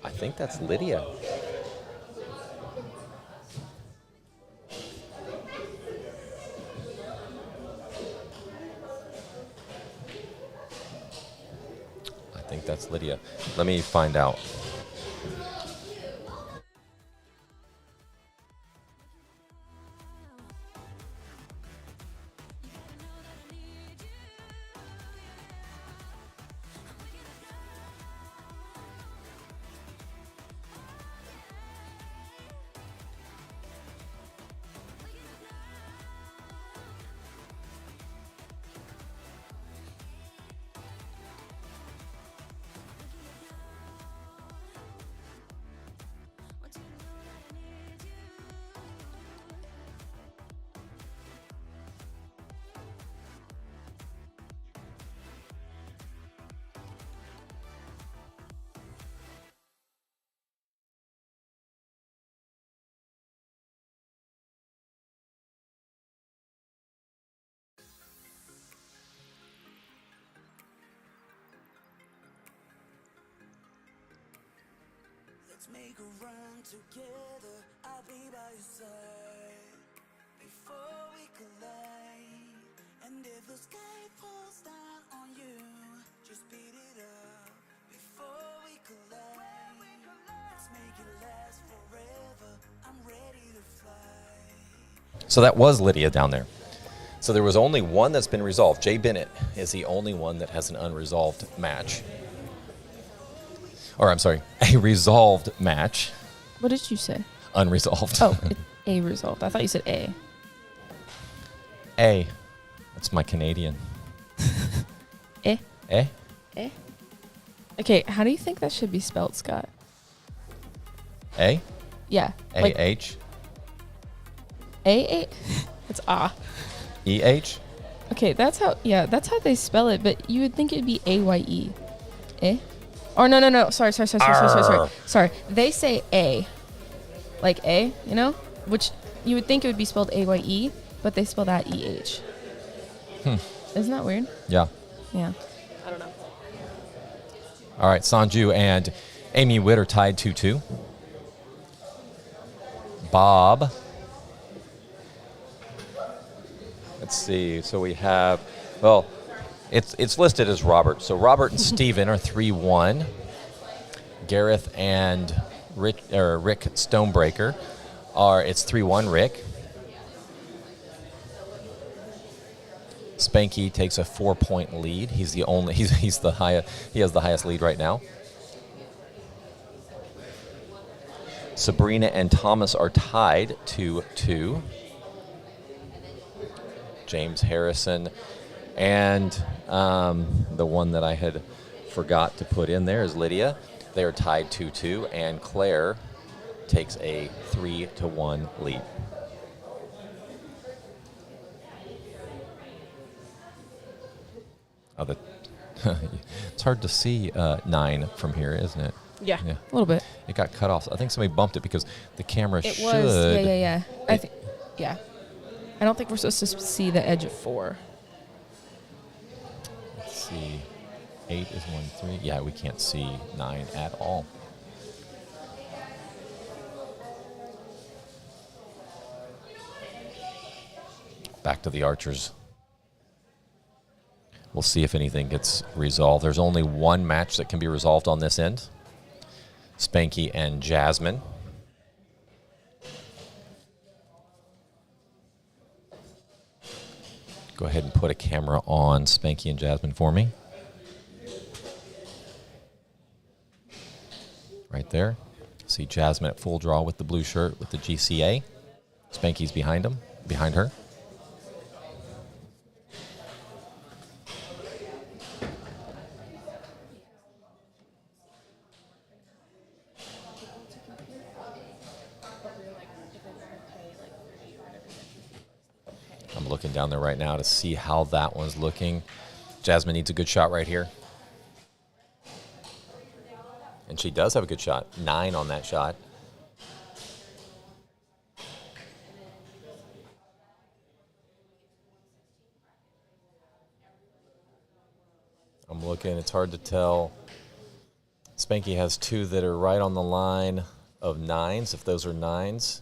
I think that's Lydia. I think that's Lydia. Let me find out. Let's make a run together. I'll be by your side before we collide. And if the sky falls down on you, just beat it up before we collide. Let's make it last forever. I'm ready to fly. So that was Lydia down there. So there was only one that's been resolved. Jay Bennett is the only one that has an unresolved match. Or I'm sorry, a resolved match. What did you say? Unresolved. Oh, A resolved. I thought you said A. A. That's my Canadian. Eh? Eh? Eh? Okay, how do you think that should be spelled, Scott? A? Yeah. A-H? A? It's ah. E-H? Okay, that's how they spell it, but you would think it'd be A-Y-E. Eh? Or no. Sorry. Sorry. They say A. Like A, you know? Which you would think it would be spelled A-Y-E, but they spell that E-H. Isn't that weird? Yeah. Yeah. I don't know. All right, Sanju and Amy Witt are tied 2-2. Bob. Let's see. So we have, well, it's listed as Robert. So Robert and Steven are 3-1. Gareth and Rick Stonebreaker it's 3-1 Rick. Spanky takes a 4-point lead. He's the only he's the highest, he has the highest lead right now. Sabrina and Thomas are tied 2-2. James Harrison and the one that I had forgot to put in there is Lydia. They are tied 2-2, and Claire takes a 3-1 lead. Oh, it's hard to see 9 from here, isn't it? Yeah, a little bit. It got cut off. I think somebody bumped it because the camera It should. was, yeah. I think, yeah. I don't think we're supposed to see the edge of 4. Let's see. 8 is 1, 3. Yeah, we can't see 9 at all. Back to the archers. We'll see if anything gets resolved. There's only one match that can be resolved on this end. Spanky and Jasmine. Go ahead and put a camera on Spanky and Jasmine for me. Right there. See Jasmine at full draw with the blue shirt with the GCA. Spanky's behind her. I'm looking down there right now to see how that one's looking. Jasmine needs a good shot right here. And she does have a good shot. 9 on that shot. I'm looking. It's hard to tell. Spanky has 2 that are right on the line of 9s, if those are 9s.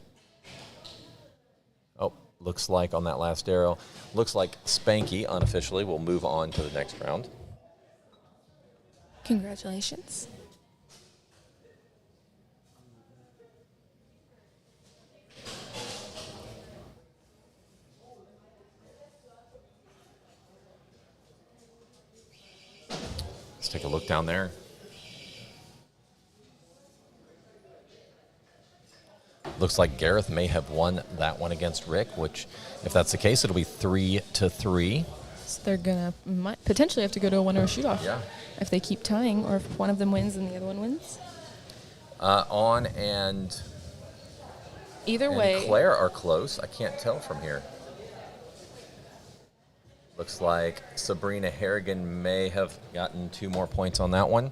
Oh, looks like on that last arrow, looks like Spanky unofficially will move on to the next round. Congratulations. Let's take a look down there. Looks like Gareth may have won that one against Rick, which, if that's the case, it'll be 3-3. So they're might potentially have to go to a winner or shoot-off. Yeah. If they keep tying, or if one of them wins and the other one wins. On and Either way. Claire are close. I can't tell from here. Looks like Sabrina Harrigan may have gotten 2 more points on that one.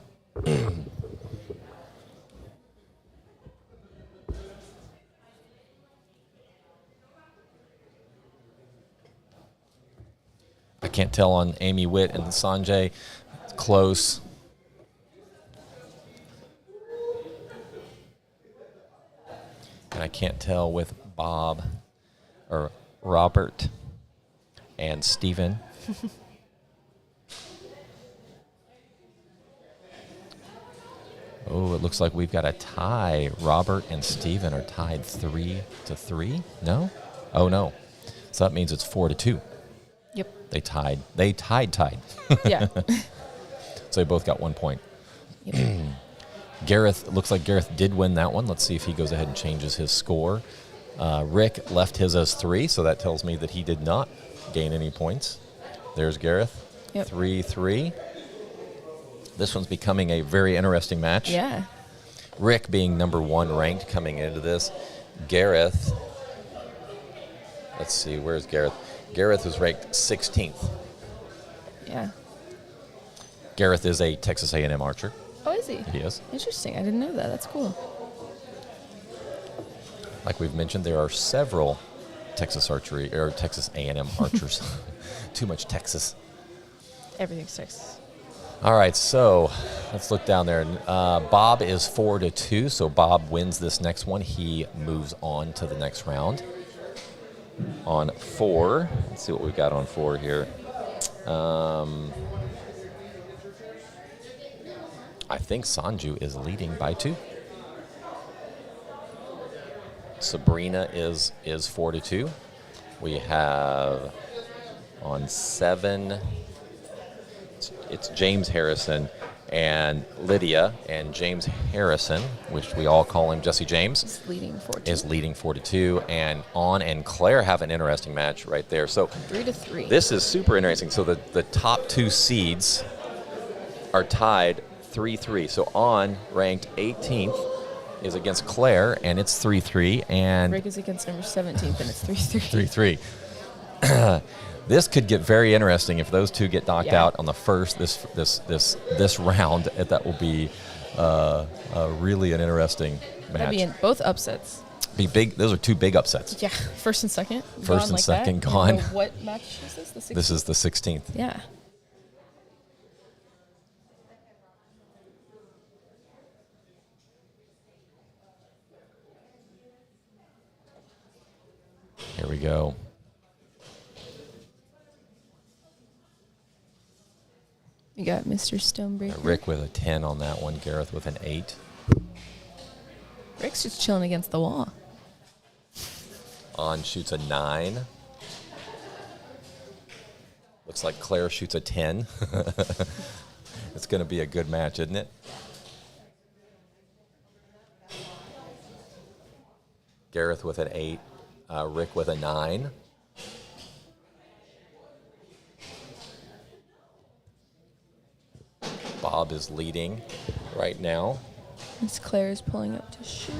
I can't tell on Amy Witt and Sanjay. Close. can't tell with Bob or Robert and Steven. Oh, it looks like we've got a tie. Robert and Steven are tied 3-3. No? Oh, no. So that means it's 4-2. Yep. They tied. They tied. Yeah. So they both got 1 point. Yep. Gareth, looks like Gareth did win that one. Let's see if he goes ahead and changes his score. Rick left his as 3, so that tells me that he did not gain any points. There's Gareth. Yep. 3-3. This one's becoming a very interesting match. Yeah. Rick being number 1 ranked coming into this. Gareth, let's see, where's Gareth? Gareth is ranked 16th. Yeah. Gareth is a Texas A&M archer. Oh, is he? He is. Interesting. I didn't know that. That's cool. Like we've mentioned, there are several Texas archery or Texas A&M archers. Too much Texas. Everything's Texas. All right, so let's look down there. Bob is 4-2, so Bob wins this next one. He moves on to the next round. On 4, let's see what we've got on 4 here. I think Sanju is leading by 2. Sabrina is 4-2. We have on 7. It's James Harrison and Lydia, and James Harrison, which we all call him Jesse James, He's leading 4-2. is leading 4-2, and On and Claire have an interesting match right there. So 3-3. this is super interesting. So the top 2 seeds are tied 3-3. So On, ranked 18th, is against Claire, and it's 3-3, and Rick is against number 17th, and it's 3-3. 3-3. This could get very interesting if those two get knocked Yeah. out on the first this round. That will be really an interesting That'd match. be in both upsets. Be big. Those are 2 big upsets. Yeah. First and second. First gone and like second that. gone. And what match is this? The 16th? This is the 16th. Yeah. Here we go. You got Mr. Stonebreaker. Rick with a 10 on that one. Gareth with an 8. Rick's just chilling against the wall. On shoots a 9. Looks like Claire shoots a 10. It's going to be a good match, isn't it? Gareth with an 8. Rick with a 9. Bob is leading right now. Miss Claire is pulling up to shoot.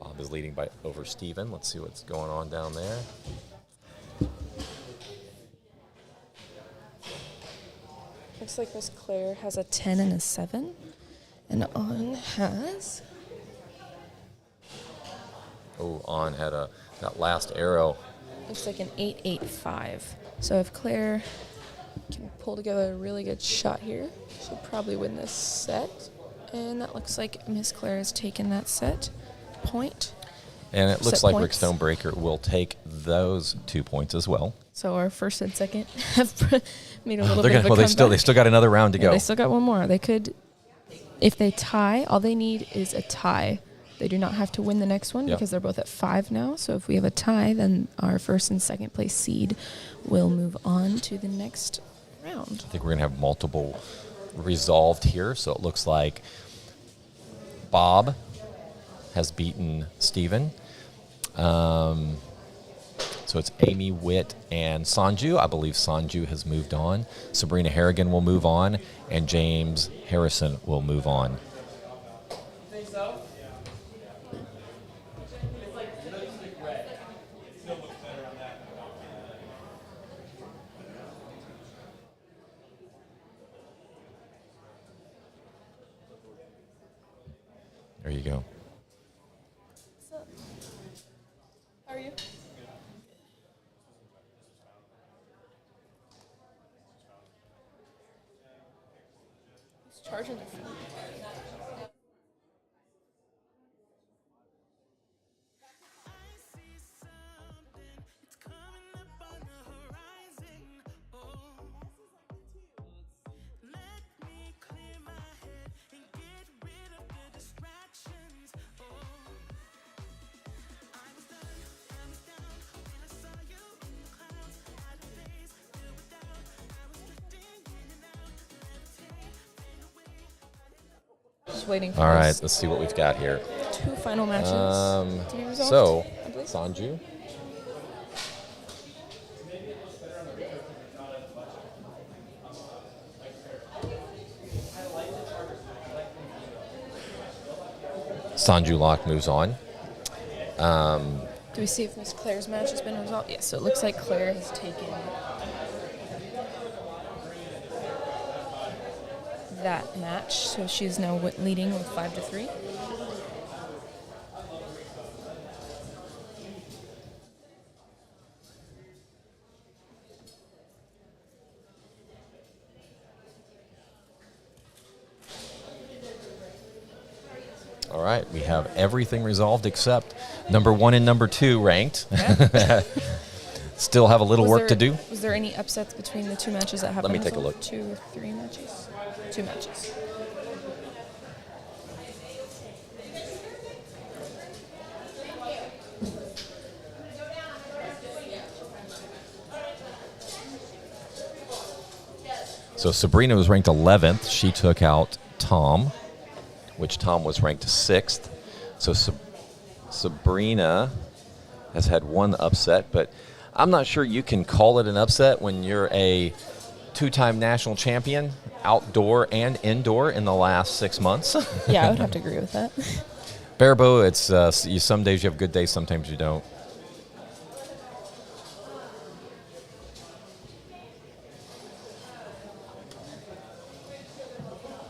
Bob is leading by over Steven. Let's see what's going on down there. Looks like Miss Claire has a 10 and a 7. And On has... Oh, On had that last arrow. Looks like an 8-8-5. So if Claire can pull together a really good shot here, she'll probably win this set. And that looks like Miss Claire has taken that set point. And it looks Set like Rick points. Stonebreaker will take those 2 points as well. So our first and second have made a little They're bit of a well, they comeback. still got another round to Yeah, go. they still got one more. They could, if they tie, all they need is a tie. They do not have to win the next one Yep. because they're both at 5 now. So if we have a tie, then our first and second place seed will move on to the next round. I think we're going to have multiple resolved here. So it looks like Bob has beaten Steven. So it's Amy Witt and Sanju. I believe Sanju has moved on. Sabrina Harrigan will move on, and James Harrison will move on. There you go. What's up? How are you? He's charging the phone. Just waiting for All right, those let's see what we've got here. 2 final matches to be resolved. So, I believe. Sanju. Sanju Locke moves on. Do we see if Miss Claire's match has been resolved? Yes, so it looks like Claire has taken that match. So she's now leading with 5-3. All right, we have everything resolved except number 1 and number 2 ranked. Yeah. Still have a little work to do. Was there any upsets between the 2 matches that happened? Let me take a look. 2 or 3 matches? 2 matches. So Sabrina was ranked 11th. She took out Tom, which Tom was ranked 6th. So Sabrina has had one upset, but I'm not sure you can call it an upset when you're a 2-time national champion, outdoor and indoor, in the last 6 months. Yeah, I would have to agree with that. Barebow, it's some days you have good days, sometimes you don't.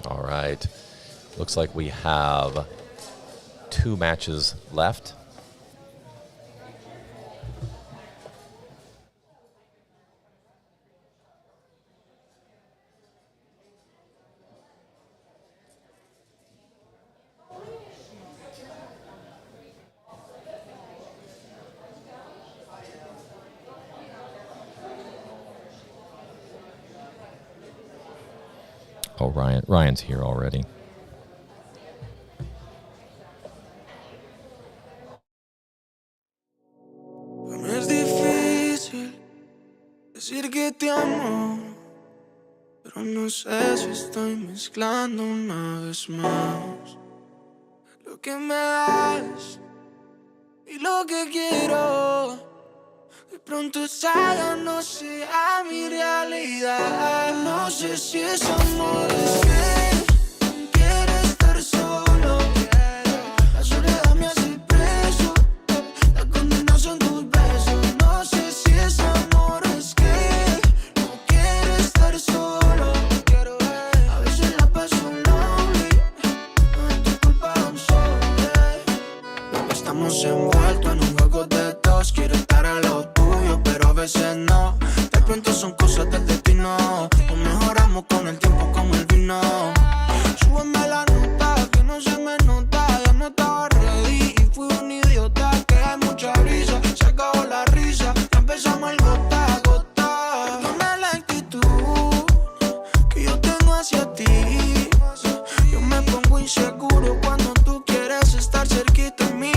All right. Looks like we have 2 matches left. Oh, Ryan's here already. Para mí es difícil decir que te amo, pero no sé si estoy mezclando una vez más lo que me das y lo que quiero. De pronto esa ya no sea mi realidad. No sé si es amor, es que quiero estar solo. La soledad me hace preso, la condena son tus besos. No sé si es amor, es que no quiero estar solo. A veces la paso lonely, no es tu culpa, I'm sorry. Estamos envueltos en un juego de dos, quiero estar a lo tuyo, pero a veces no. De pronto son cosas del destino, nos mejoramos con el tiempo como el vino. Súbeme la nota, que no se me nota, ya no estaba ready y fui un idiota. Que hay mucha brisa, se acabó la risa, ya empezamos el gota a gota. Perdona la actitud que yo tengo hacia ti. Yo me pongo inseguro cuando tú quieres estar cerquita de mí.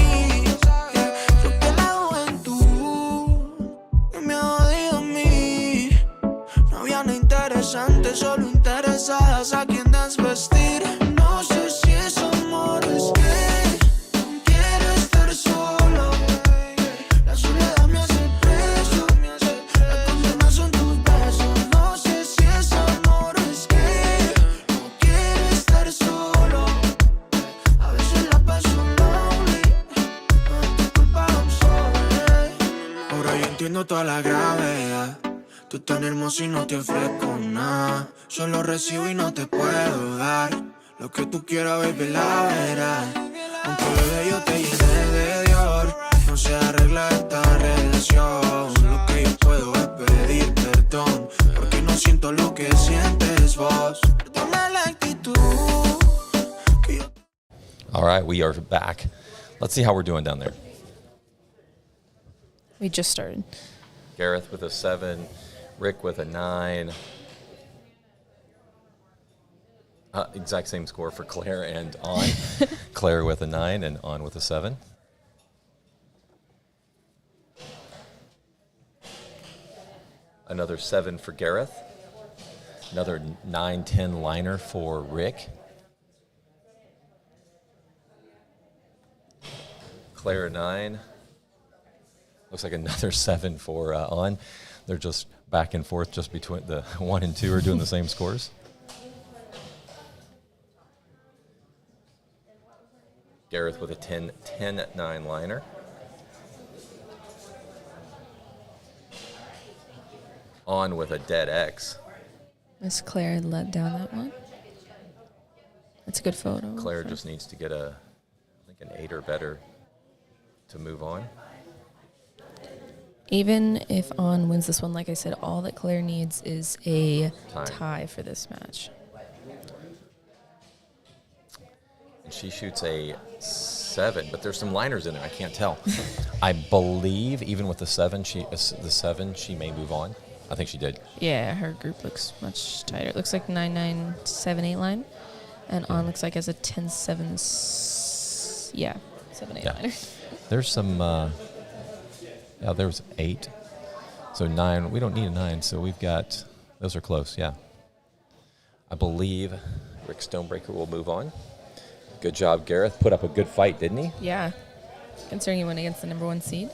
Creo que la juventud me ha jodido a mí. No había nada interesante, solo interesadas a quien desvestir. No sé si es amor, es que quiero estar solo. La soledad me hace preso, la condena son tus besos. No sé si es amor, es que no quiero estar solo. A veces la paso lonely, no es tu culpa, I'm sorry. Ahora yo entiendo toda la gravedad. Tú tan hermosa y no te ofrezco nada. Solo recibo y no te puedo dar lo que tú quieras, baby, la verás. Aunque bebé yo te llene de Dior, no se arregla esta relación. Lo que yo puedo es pedir perdón, porque no siento lo que sientes vos. Perdona la actitud que yo... All right, we are back. Let's see how we're doing down there. We just started. Gareth with a 7, Rick with a 9. Exact same score for Claire and On. Claire with a 9 and On with a 7. Another 7 for Gareth. Another 9-10 liner for Rick. Claire 9. Looks like another 7 for On. They're just back and forth just between the 1 and 2 are doing the same scores. Gareth with a 10-9 liner. On with a dead X. Miss Claire let down that one. That's a good photo. Claire just needs to get I think an 8 or better to move on. Even if On wins this one, like I said, all that Claire needs is a Tie. tie for this match. And she shoots a 7, but there's some liners in there. I can't tell. I believe even with the 7, she may move on. I think she did. Yeah, her group looks much tighter. It looks like 9-9-7-8 line, and On looks like has a 10-7. 7-8 Yeah. liner. There's some. There was 8. So 9. We don't need a 9. So we've got. Those are close. Yeah. I believe Rick Stonebreaker will move on. Good job, Gareth. Put up a good fight, didn't he? Yeah, considering he went against the number 1 seed.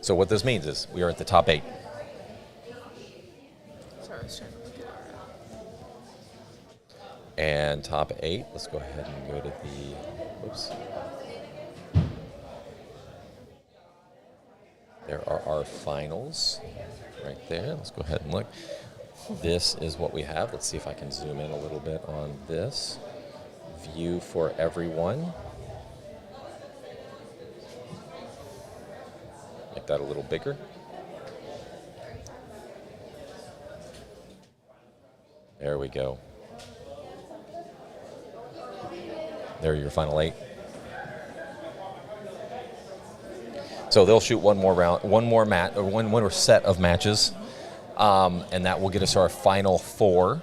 So what this means is we are at the top 8. Sorry, I was trying to look at And top 8, let's go ahead and go to the, whoops. There are our finals right there. Let's go ahead and look. This is what we have. Let's see if I can zoom in a little bit on this. View for everyone. Make that a little bigger. There we go. There are your final 8. So they'll shoot one more round, one more set of matches, and that will get us our final 4.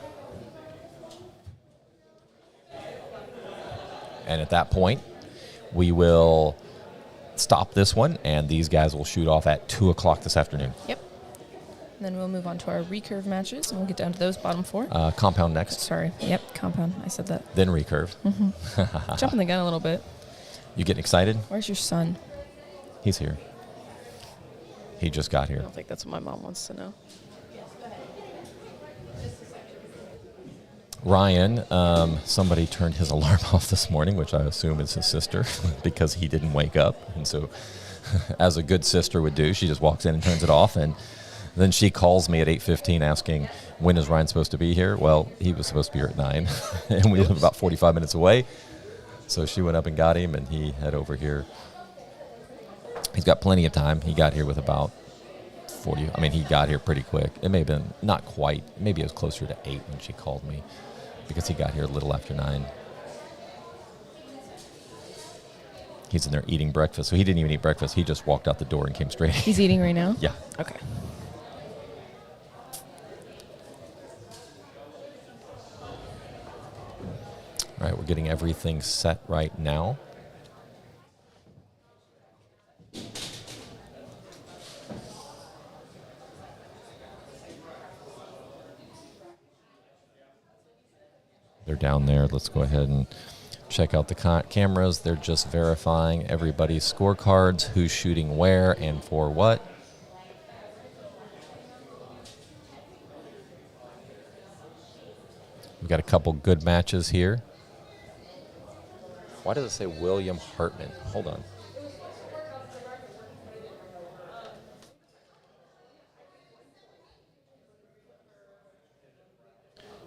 And at that point, we will stop this one, and these guys will shoot off at 2 o'clock this afternoon. Yep. And then we'll move on to our recurve matches, and we'll get down to those bottom 4. Compound next. Sorry. Yep, compound. I said that. Then recurve. Jumping the gun a little bit. You getting excited? Where's your son? He's here. He just got I here. don't think that's what my mom wants to know. Ryan, somebody turned his alarm off this morning, which I assume is his sister, because he didn't wake up. And so, as a good sister would do, she just walks in and turns it off. And then she calls me at 8:15 asking, when is Ryan supposed to be here? Well, he was supposed to be here at 9, and we live about 45 minutes away. So she went up and got him, and he head over here. He's got plenty of time. He got here with about 40. I mean, he got here pretty quick. It may have been not quite. Maybe it was closer to 8 when she called me, because he got here a little after 9. He's in there eating breakfast. So he didn't even eat breakfast. He just walked out the door and came straight. He's eating right now? Yeah. Okay. All right, we're getting everything set right now. They're down there. Let's go ahead and check out the cameras. They're just verifying everybody's scorecards, who's shooting where and for what. We've got a couple good matches here. Why does it say William Hartman? Hold on.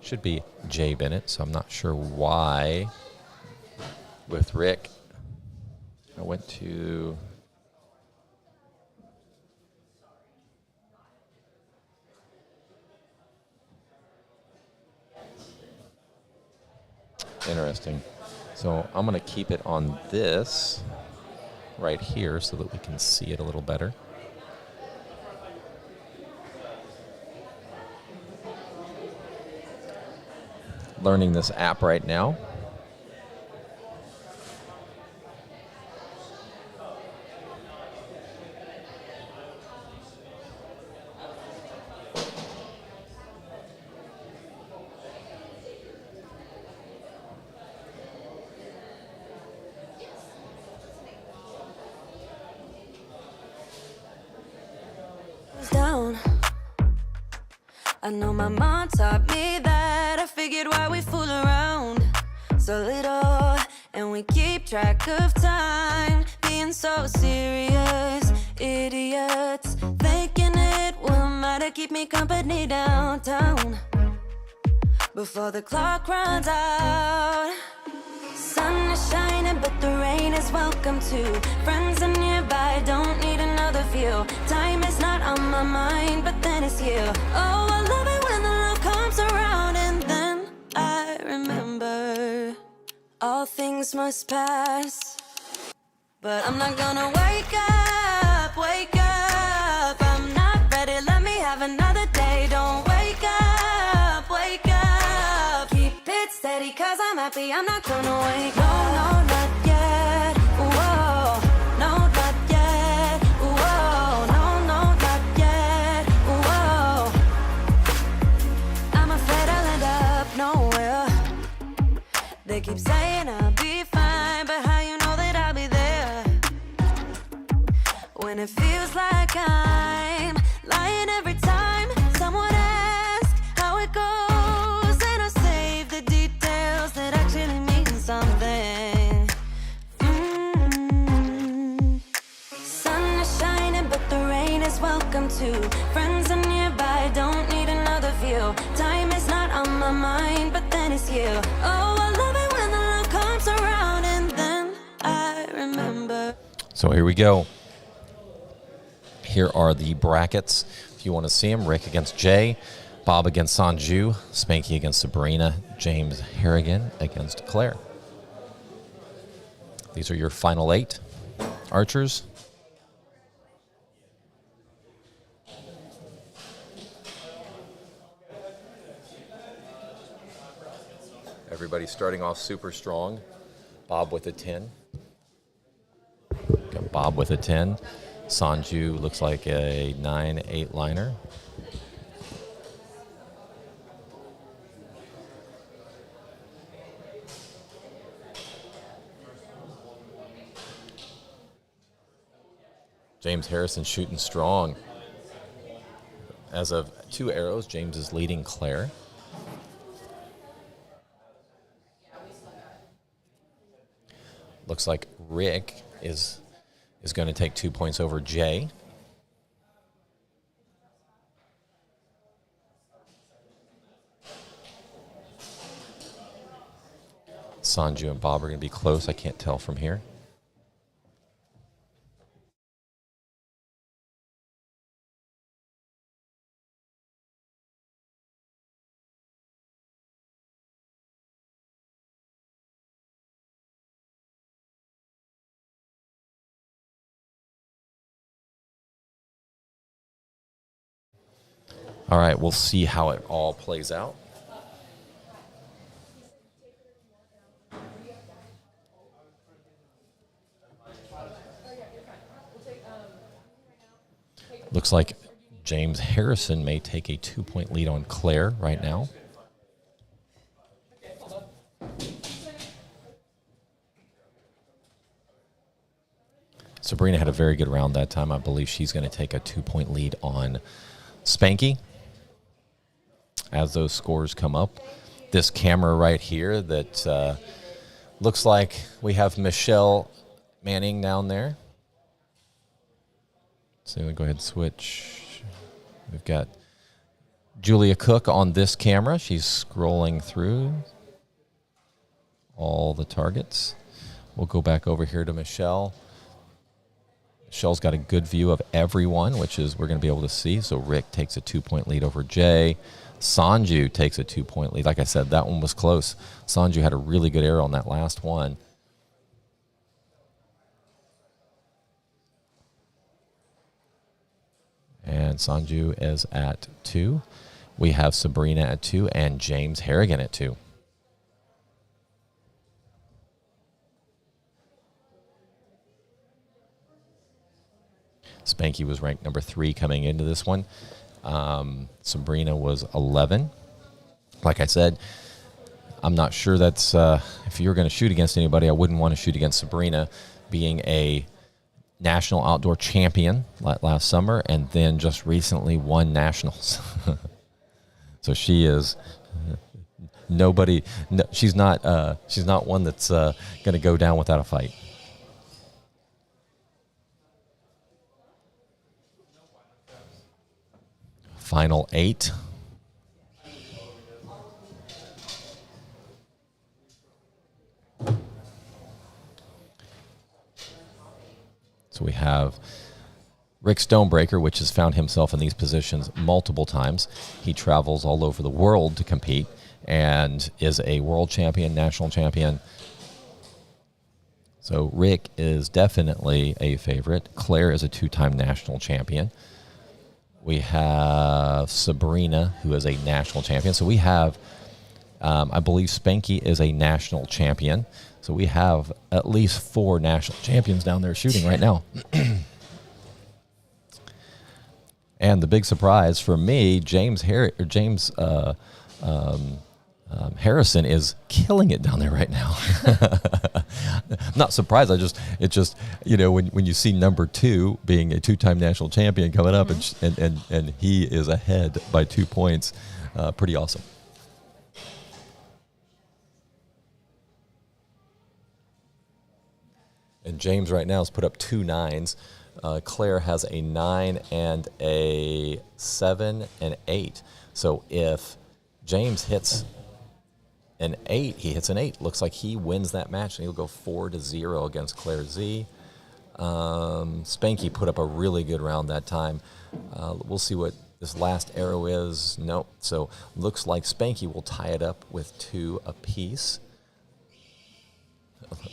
Should be Jay Bennett, so I'm not sure why. With Rick, I went to... Interesting. So I'm going to keep it on this right here so that we can see it a little better. Learning this app right now. down. I know my mom taught me that. I figured why we fool around so little, and we keep track of time, being so serious. Idiots thinking it will matter, keep me company downtown before the clock runs out. Sun is shining, but the rain is welcome too. Friends are nearby, don't need another view. Time is not on my mind, but then it's you. Oh, I love it when the love comes around, and then I remember all things must pass. But I'm not gonna wake up, wake up. I'm not ready, let me have another day. Don't wake up, wake up. Keep it steady, cause I'm happy, I'm not gonna wake up. No, not yet, whoa. No, not yet, whoa. No, not yet, whoa. I'm afraid I'll end up nowhere. They keep saying I'll be fine, but how you know that I'll be there when it feels like I'm lying every time someone asks how it goes, and I save the details that actually mean something. Sun is shining, but the rain is welcome too. Friends are nearby, don't need another view. Time is not on my mind, but then it's you. Oh, I love it when the love comes around, and then I remember. So here we go. Here are the brackets. If you want to see them, Rick against Jay, Bob against Sanju, Spanky against Sabrina, James Harrigan against Claire. These are your final 8 archers. Everybody's starting off super strong. Bob with a 10. Got Bob with a 10. Sanju looks like a 9-8 liner. James Harrison shooting strong. As of 2 arrows, James is leading Claire. Looks like Rick is going to take 2 points over Jay. Sanju and Bob are going to be close. I can't tell from here. All right, we'll see how it all plays out. Looks like James Harrison may take a 2-point lead on Claire right now. Sabrina had a very good round that time. I believe she's going to take a 2-point lead on Spanky. As those scores come up, this camera right here that looks like we have Michelle Manning down there. So we'll go ahead and switch. We've got Julia Cook on this camera. She's scrolling through all the targets. We'll go back over here to Michelle. Michelle's got a good view of everyone, which is we're going to be able to see. So Rick takes a 2-point lead over Jay. Sanju takes a 2-point lead. Like I said, that one was close. Sanju had a really good arrow on that last one. And Sanju is at 2. We have Sabrina at 2 and James Harrigan at 2. Spanky was ranked number 3 coming into this one. Sabrina was 11. Like I said, I'm not sure that's if you're going to shoot against anybody, I wouldn't want to shoot against Sabrina, being a national outdoor champion last summer, and then just recently won nationals. So she is nobody. No, she's not one that's going to go down without a fight. Final 8. So we have Rick Stonebreaker, which has found himself in these positions multiple times. He travels all over the world to compete and is a world champion, national champion. So Rick is definitely a favorite. Claire is a 2-time national champion. We have Sabrina, who is a national champion. So we have, I believe Spanky is a national champion. So we have at least 4 national champions down there shooting right now. And the big surprise for me, James Harrison is killing it down there right now. Not surprised. It's just when you see number 2 being a 2-time national champion coming up, and he is ahead by 2 points, pretty awesome. And James right now has put up 2 9s. Claire has a 9 and a 7 and 8. So if James hits an 8, he hits an 8. Looks like he wins that match, and he'll go 4-0 against Claire Z. Spanky put up a really good round that time. We'll see what this last arrow is. Nope. So looks like Spanky will tie it up with 2 apiece.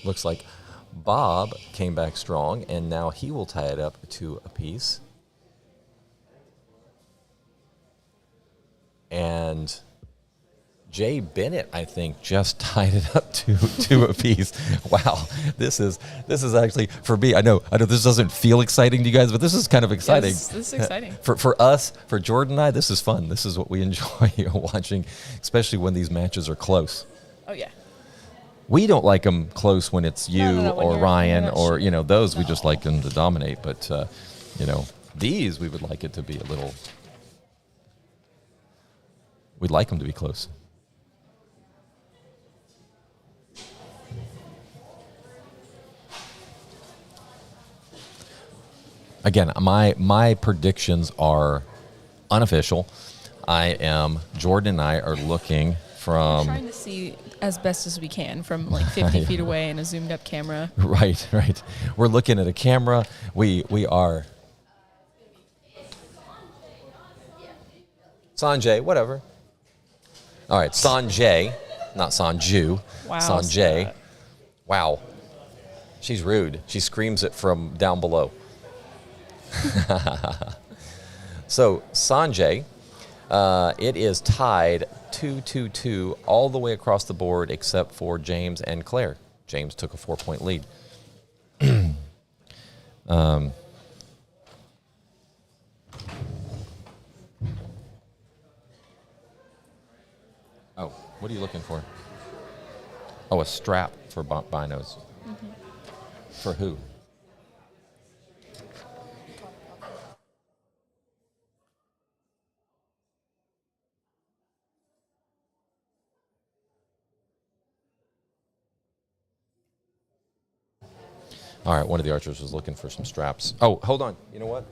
Looks like Bob came back strong, and now he will tie it up 2 apiece. And Jay Bennett, I think, just tied it up two apiece. Wow, this is actually, for me, I know this doesn't feel exciting to you guys, but this is kind of exciting. Yes, this is exciting. For us, for Jordan and I, this is fun. This is what we enjoy watching, especially when these matches are close. Oh yeah. We don't like them close when it's you No, or Ryan or those. We just like them to dominate. But these we would like it to be a little. We'd like them to be close. Again, my predictions are unofficial. Jordan and I are looking from. Trying to see as best as we can from like 50 feet away in a zoomed up camera. Right. We're looking at a camera. We are. Sanjay, whatever. All right, Sanjay, not Sanju. Wow. Sanjay. Scott. Wow. She's rude. She screams it from down below. So Sanjay, it is tied 2-2-2 all the way across the board except for James and Claire. James took a 4-point lead. Oh, what are you looking for? Oh, a strap for binos. Mm-hmm. For who? All right, one of the archers was looking for some straps. Oh, hold on. You know what?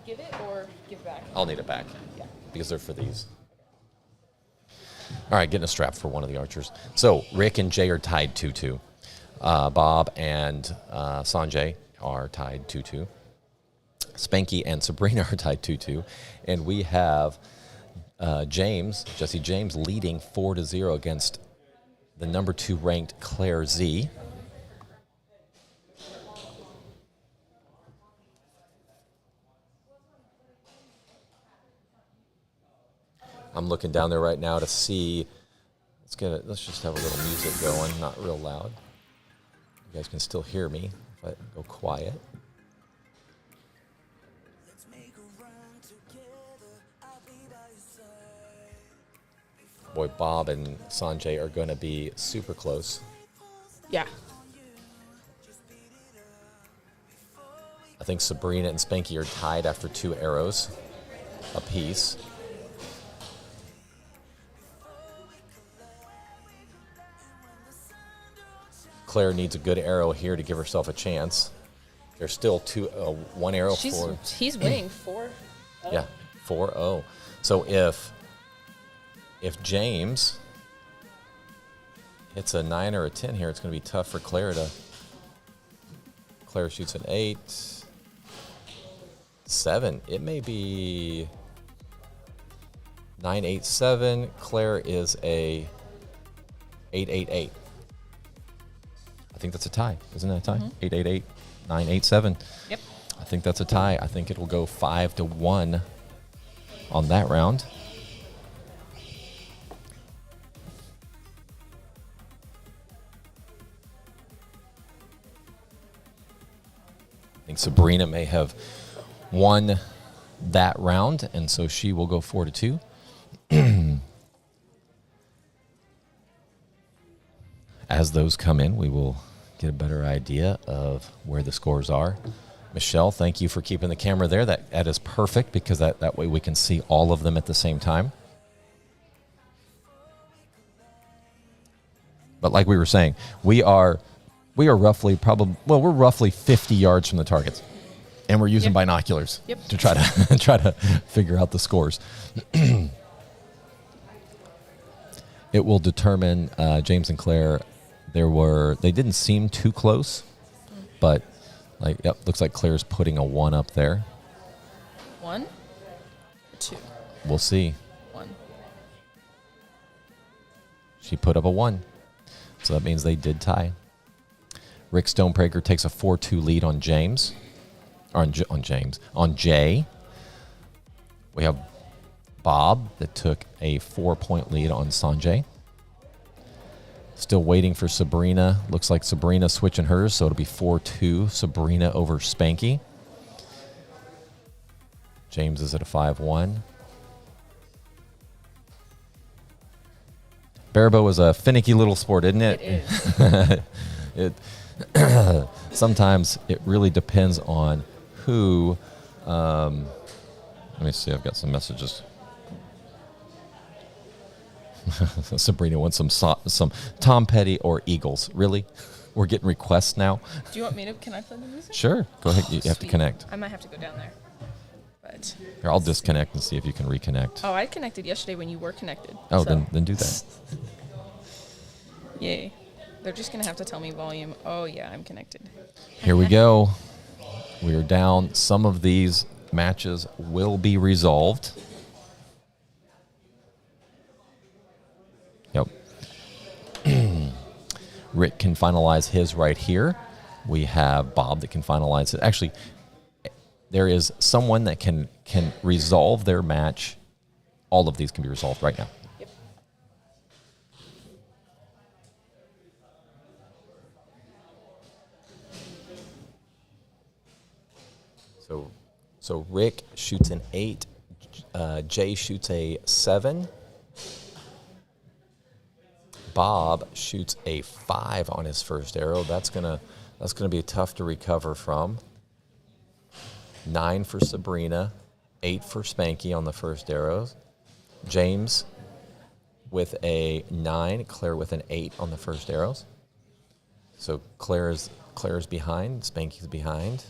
Give it or give back? I'll need it back. Yeah. Because they're for these. All right, getting a strap for one of the archers. So Rick and Jay are tied 2-2. Bob and Sanjay are tied 2-2. Spanky and Sabrina are tied 2-2. And we have Jesse James leading 4-0 against the number 2 ranked Claire Z. I'm looking down there right now to see. Let's just have a little music going, not real loud. You guys can still hear me if I go quiet. Boy, Bob and Sanjay are going to be super close. Yeah. I think Sabrina and Spanky are tied after 2 arrows apiece. Claire needs a good arrow here to give herself a chance. There's still 1 arrow for... He's winning 4. Yeah, 4-0. So if James hits a 9 or a 10 here, it's going to be tough for Claire to... Claire shoots an 8. 7. It may be 9-8-7. Claire is a 8-8-8. I think that's a tie. Isn't that a tie? 8-8-8, 9-8-7. Yep. I think that's a tie. I think it will go 5-1 on that round. I think Sabrina may have won that round, and so she will go 4-2. As those come in, we will get a better idea of where the scores are. Michelle, thank you for keeping the camera there. That is perfect because that way we can see all of them at the same time. But like we were saying, we are roughly we're roughly 50 yards from the targets. And we're using binoculars to try to figure out the scores. It will determine James and Claire. They didn't seem too close, but looks like Claire's putting a 1 up there. 1? 2? We'll see. 1. She put up a 1, so that means they did tie. Rick Stonebreaker takes a 4-2 lead on James. On Jay. We have Bob that took a 4-point lead on Sanjay. Still waiting for Sabrina. Looks like Sabrina switching hers, so it'll be 4-2 Sabrina over Spanky. James is at a 5-1. Barebow is a finicky little sport, isn't it? It is. Sometimes it really depends on who. Let me see. I've got some messages. Sabrina wants some Tom Petty or Eagles. Really? We're getting requests now. Do you want me to? Can I play the music? Sure. Go ahead. You have to Sweet. connect. I might have to go down there. But Here, I'll disconnect and see if you can reconnect. I connected yesterday when you were connected. Oh, so. then do that. Yay. They're just going to have to tell me volume. Oh, yeah, I'm connected. Here we go. We are down. Some of these matches will be resolved. Yep. Rick can finalize his right here. We have Bob that can finalize it. Actually, there is someone that can resolve their match. All of these can be resolved right now. Yep. So Rick shoots an 8. Jay shoots a 7. Bob shoots a 5 on his first arrow. That's gonna be tough to recover from. 9 for Sabrina, 8 for Spanky on the first arrows. James with a 9, Claire with an 8 on the first arrows. So Claire's behind, Spanky's behind.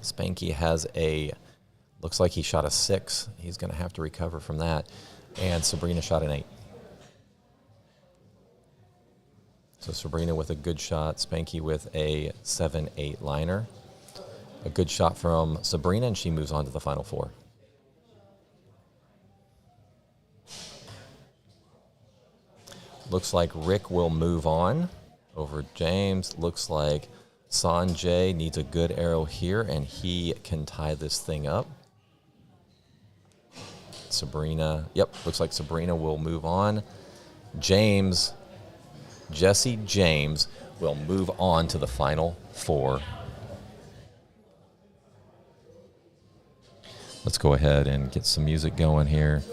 Spanky has looks like he shot a 6. He's going to have to recover from that. And Sabrina shot an 8. So Sabrina with a good shot, Spanky with a 7-8 liner. A good shot from Sabrina, and she moves on to the final 4. Looks like Rick will move on over James. Looks like Sanjay needs a good arrow here, and he can tie this thing up. Sabrina, looks like Sabrina will move on. Jesse James will move on to the final 4. Let's go ahead and get some music going here.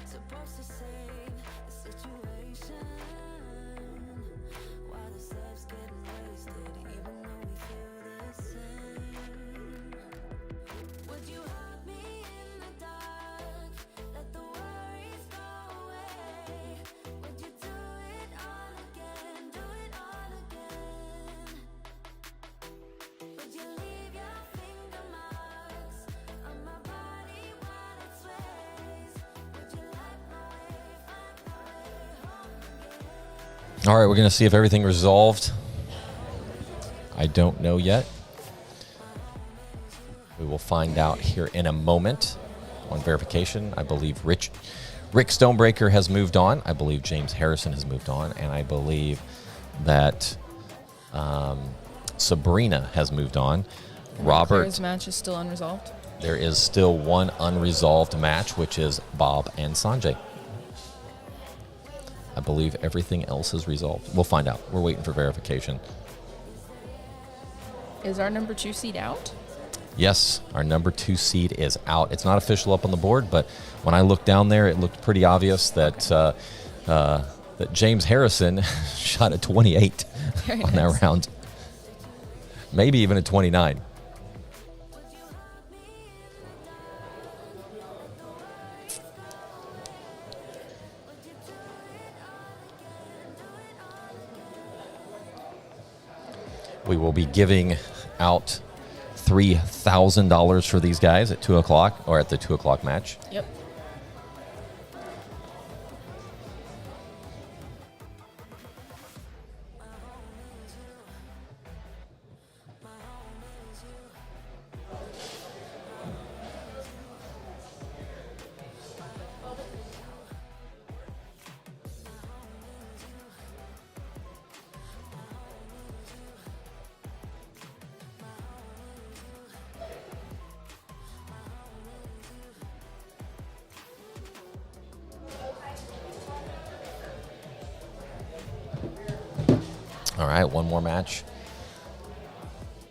Supposed to save the situation. Why the steps getting wasted, even though we feel the same. Would you hug me in the dark? Let the worries go away. Would you do it all again? Do it all again? Would you leave your finger marks on my body while it sways? Would you light my way, find my way home again? All right, we're going to see if everything resolved. I don't know yet. We will find out here in a moment on verification. I believe Rick Stonebreaker has moved on. I believe James Harrison has moved on. And I believe that Sabrina has moved on. Robert, Claire's match is still unresolved. there is still one unresolved match, which is Bob and Sanjay. I believe everything else is resolved. We'll find out. We're waiting for verification. Is our number 2 seed out? Yes, our number 2 seed is out. It's not official up on the board, but when I looked down there, it looked pretty obvious that that James Harrison shot a 28 Very on nice. that round. Maybe even a 29. We will be giving out $3,000 for these guys at 2 o'clock, or at the 2 o'clock match. Yep. All right, one more match.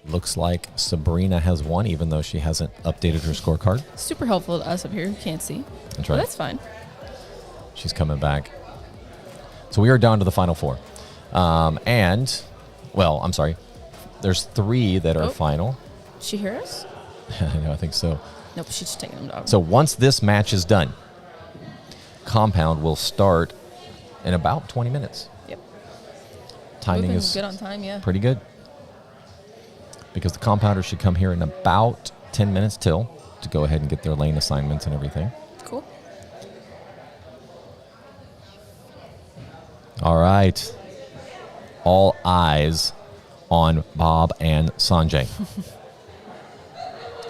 Looks like Sabrina has won, even though she hasn't updated her scorecard. Super helpful to us up here who can't see. That's But right. that's fine. She's coming back. So we are down to the final 4. And, well, I'm sorry. There's 3 that are Oh. final. She hear us? I know, I think so. Nope, she's just taking them down. So once this match is done, Compound will start in about 20 minutes. Yep. Timing Moving is good on time, yeah. pretty good. Because the Compounder should come here in about 10 minutes till to go ahead and get their lane assignments and everything. Cool. All right. All eyes on Bob and Sanjay.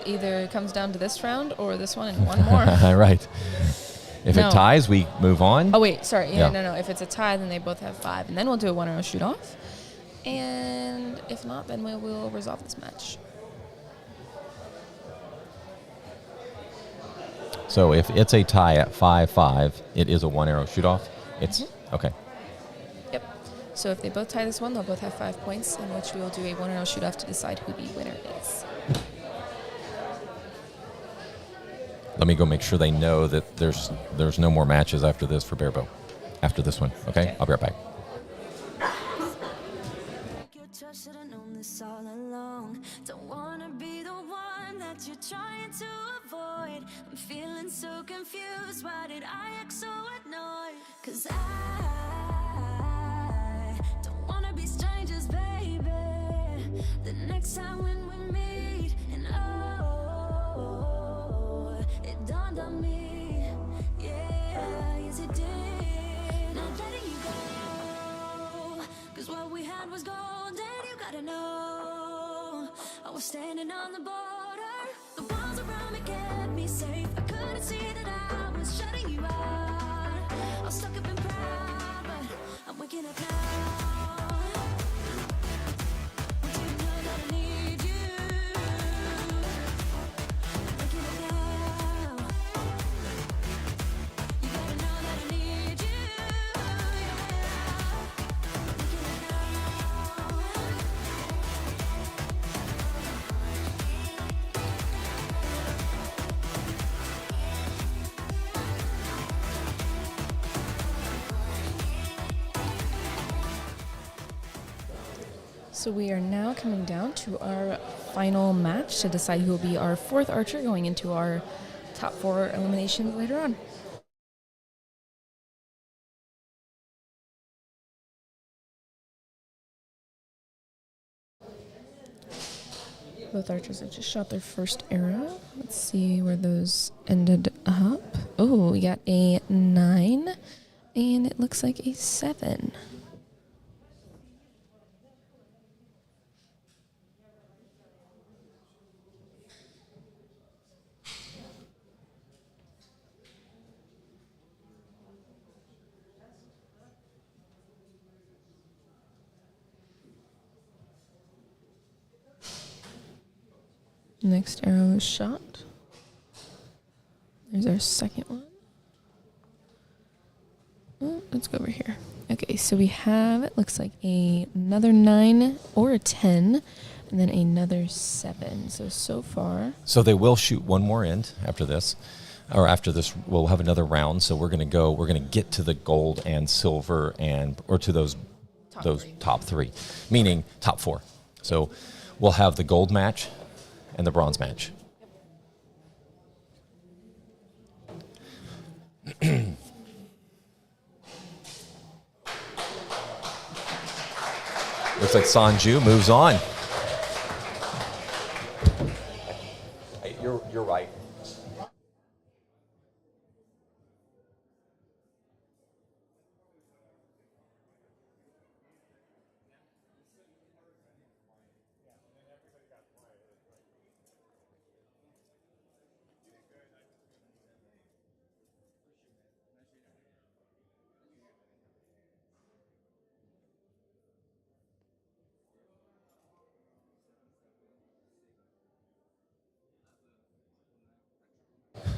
Either it comes down to this round or this one and one more. All right. If No. it ties, we move on. Oh, wait, sorry. Yeah. No. If it's a tie, then they both have 5. And then we'll do a 1-arrow shoot-off. And if not, then we will resolve this match. So if it's a tie at 5-5, it is a 1-arrow shoot-off. It's okay. Yep. So if they both tie this one, they'll both have 5 points, in which we will do a 1-arrow shoot-off to decide who the winner is. Let me go make sure they know that there's no more matches after this for Barebow. After this one, okay? I'll be right back. Your touch should have known this all along. Don't wanna be the one that you're trying to avoid. I'm feeling so confused. Why did I act so annoyed? 'Cause I don't wanna be strangers, baby. The next time when we meet, and oh, it dawned on me. Yeah, yes it did. Not letting you go. 'Cause what we had was gold, and you gotta know I was standing on the border. The walls around me kept me safe. I couldn't see that I was shutting you out. I was stuck up and proud, but I'm waking up now. Want you to know that I need you. Waking up now. So we are now coming down to our final match to decide who will be our 4th archer going into our top 4 eliminations later on. Both archers have just shot their first arrow. Let's see where those ended up. Oh, we got a 9, and it looks like a 7. Next arrow is shot. There's our second one. Oh, let's go over here. Okay, so we have, it looks like another 9 or a 10, and then another 7. So far. So they will shoot one more end after this. Or after this, we'll have another round. So we're going to get to the gold and silver or to those top 3, meaning top 4. So we'll have the gold match and the bronze match. Looks like Sanju moves on. Hey, you're right.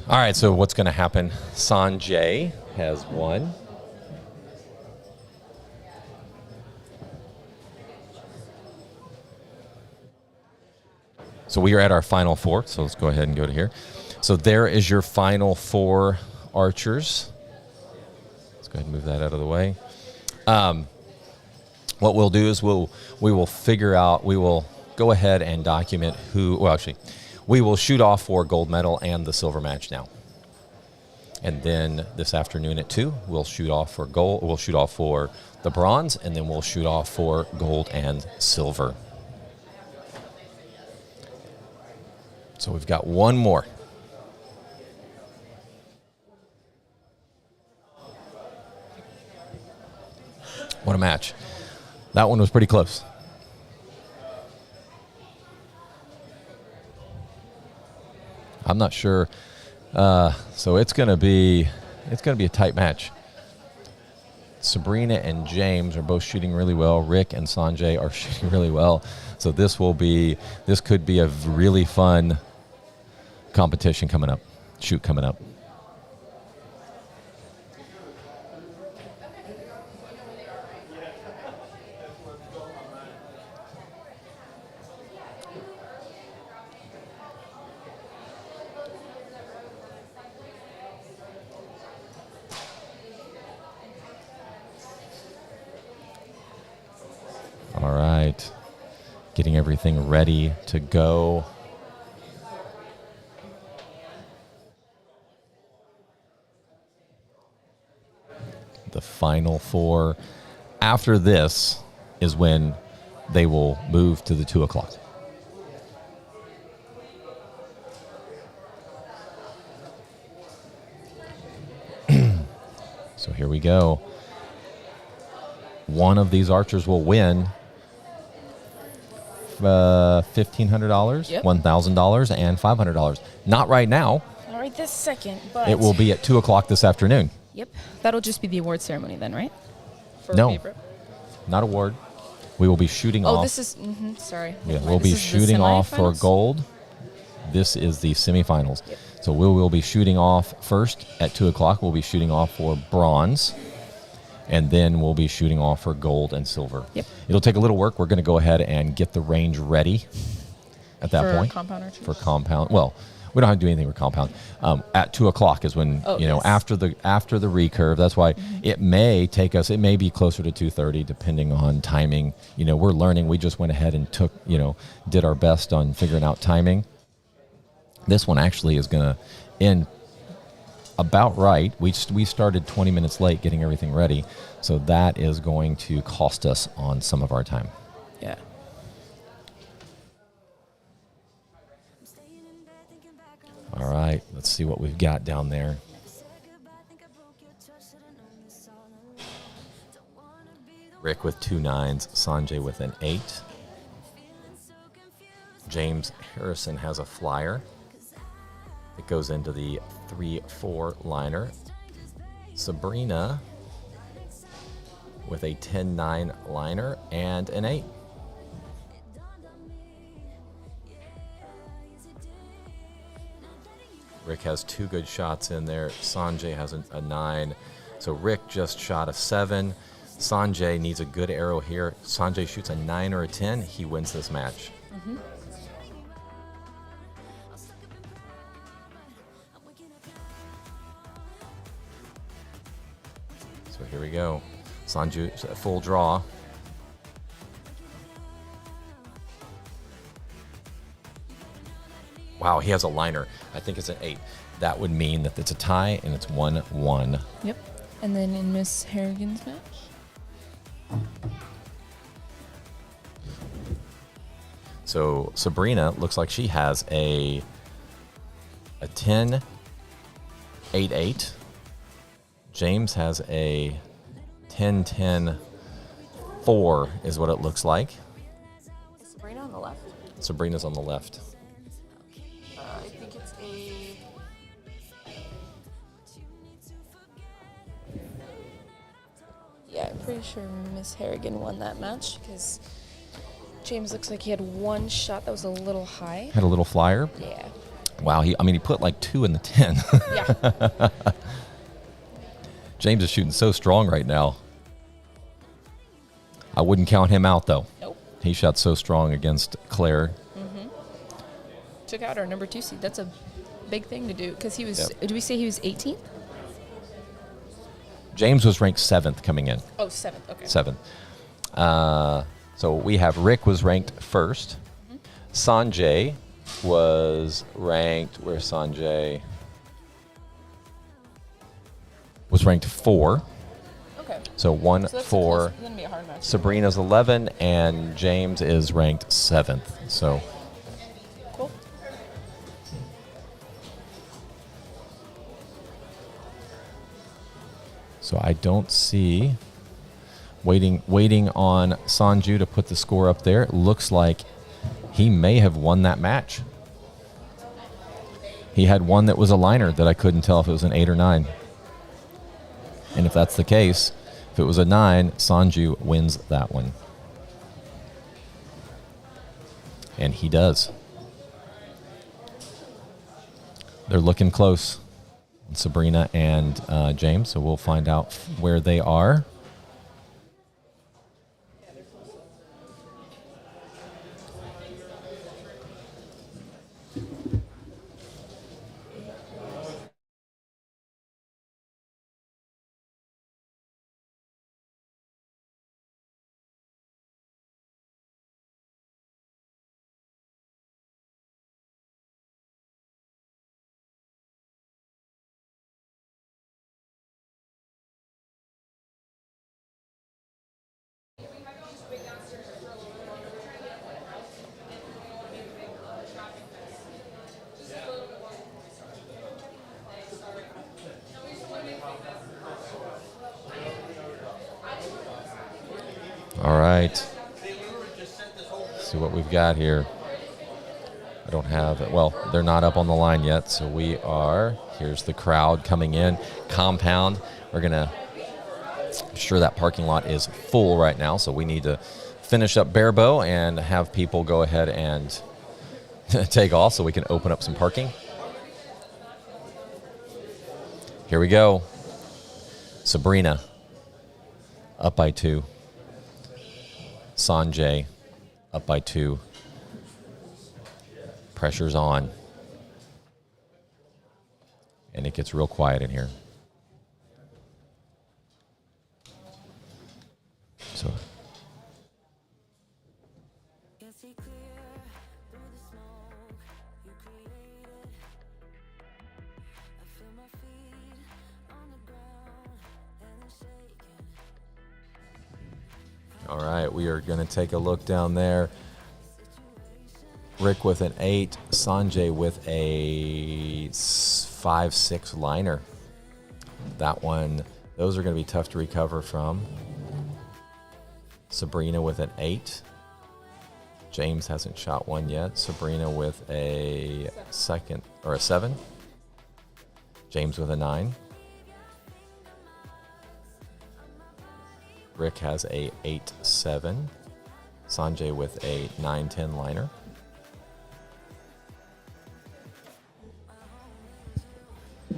All right, so what's going to happen? Sanjay has 1. So we are at our final 4, so let's go ahead and go to here. So there is your final 4 archers. Let's go ahead and move that out of the way. What we'll do is we will go ahead and document we will shoot off for gold medal and the silver match now. And then this afternoon at 2, we'll shoot off for gold. We'll shoot off for the bronze, and then we'll shoot off for gold and silver. So we've got one more. What a match. That one was pretty close. I'm not sure. So it's going to be a tight match. Sabrina and James are both shooting really well. Rick and Sanjay are shooting really well. So this could be a really fun competition coming up. Shoot coming up. All right, getting everything ready to go. The final 4. After this is when they will move to the 2 o'clock. So here we go. One of these archers will win $1,500, Yep. $1,000, and $500. Not right now. Not right this second, but It will be at 2 o'clock this afternoon. Yep, that'll just be the award ceremony then, right? For No. favorite. Not award. We will be shooting off. Oh, this is. Sorry. Yeah, we'll be shooting off for gold. This is the semifinals. Yep. So we will be shooting off first at 2 o'clock. We'll be shooting off for bronze. And then we'll be shooting off for gold and silver. Yep. It'll take a little work. We're going to go ahead and get the range ready at that For point. compound archers? For compound. Well, we don't have to do anything with compound. At 2 o'clock is when, yes. after the recurve. That's why it may take us, it may be closer to 2:30 depending on timing. We're learning. We just went ahead and did our best on figuring out timing. This one actually is going to end about right. We started 20 minutes late getting everything ready. So that is going to cost us on some of our time. Yeah. All right, let's see what we've got down there. Rick with 2 9s, Sanjay with an 8. James Harrison has a flyer. It goes into the 3-4 liner. Sabrina with a 10-9 liner and an 8. Rick has 2 good shots in there. Sanjay has a 9. So Rick just shot a 7. Sanjay needs a good arrow here. Sanjay shoots a 9 or a 10. He wins this match. Mm-hmm. So here we go. Sanjay, full draw. Wow, he has a liner. I think it's an 8. That would mean that it's a tie and it's 1-1. Yep. And then in Miss Harrigan's match? So Sabrina looks like she has a 10, 8, 8. James has a 10, 10, 4 is what it looks like. Is Sabrina on the left? Sabrina's on the left. I think it's a... Yeah, I'm pretty sure Miss Harrigan won that match because James looks like he had 1 shot that was a little high. Had a little flyer. Yeah. Wow, he put like 2 in the 10. Yeah. James is shooting so strong right now. I wouldn't count him out, though. Nope. He shot so strong against Claire. Mm-hmm. Took out our number 2 seed. That's a big thing to do because he was, Yep. did we say he was 18th? James was ranked 7th coming in. Oh, 7th. Okay. 7th. So we have Rick was ranked 1st. Mm-hmm. Sanjay was ranked, where's Sanjay? Was ranked 4. Okay. So 1, So that's 4. close. It's gonna be a hard match. Sabrina's 11, and James is ranked 7th. So Cool. I don't see waiting on Sanju to put the score up there. It looks like he may have won that match. He had one that was a liner that I couldn't tell if it was an 8 or 9. And if that's the case, if it was a 9, Sanju wins that one. And he does. They're looking close, Sabrina and James, so we'll find out where they are. All right. See what we've got here. I don't have it. Well, they're not up on the line yet, so we are. Here's the crowd coming in. Compound. We're going to. I'm sure that parking lot is full right now, so we need to finish up Barebow and have people go ahead and take off so we can open up some parking. Here we go. Sabrina up by 2. Sanjay up by 2. Pressure's on. And it gets real quiet in here. So Can see clear through the smoke you created. I feel my feet on the ground and they're shaking. all right, we are going to take a look down there. Rick with an 8, Sanjay with a 5-6 liner. That one, those are going to be tough to recover from. Sabrina with an 8. James hasn't shot one yet. Sabrina with a 7. James with a 9. Rick has a 8-7. Sanjay with a 9-10 liner.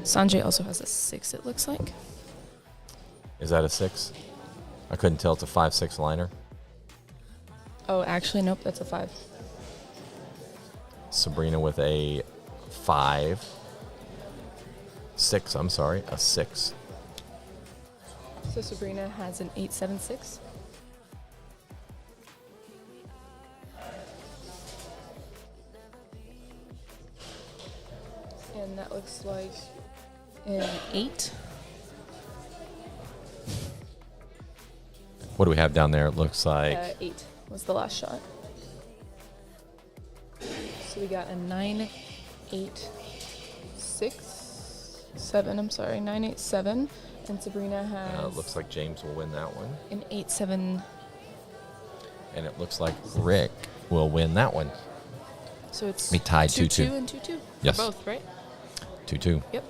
Sanjay also has a 6, it looks like. Is that a 6? I couldn't tell. It's a 5-6 liner. Oh, actually, nope, that's a 5. Sabrina with a 5. 6, I'm sorry, a 6. So Sabrina has an 8-7-6. And that looks like an 8. What do we have down there? It looks like 8 was the last shot. So we got a 9, 8, 6, 7. I'm sorry, 9, 8, 7. And Sabrina has looks like James will win that one. an 8, 7. And it looks like Rick will win that one. So it's Be tied 2-2 2-2. and 2-2. Yes. For both, right? 2-2. Yep.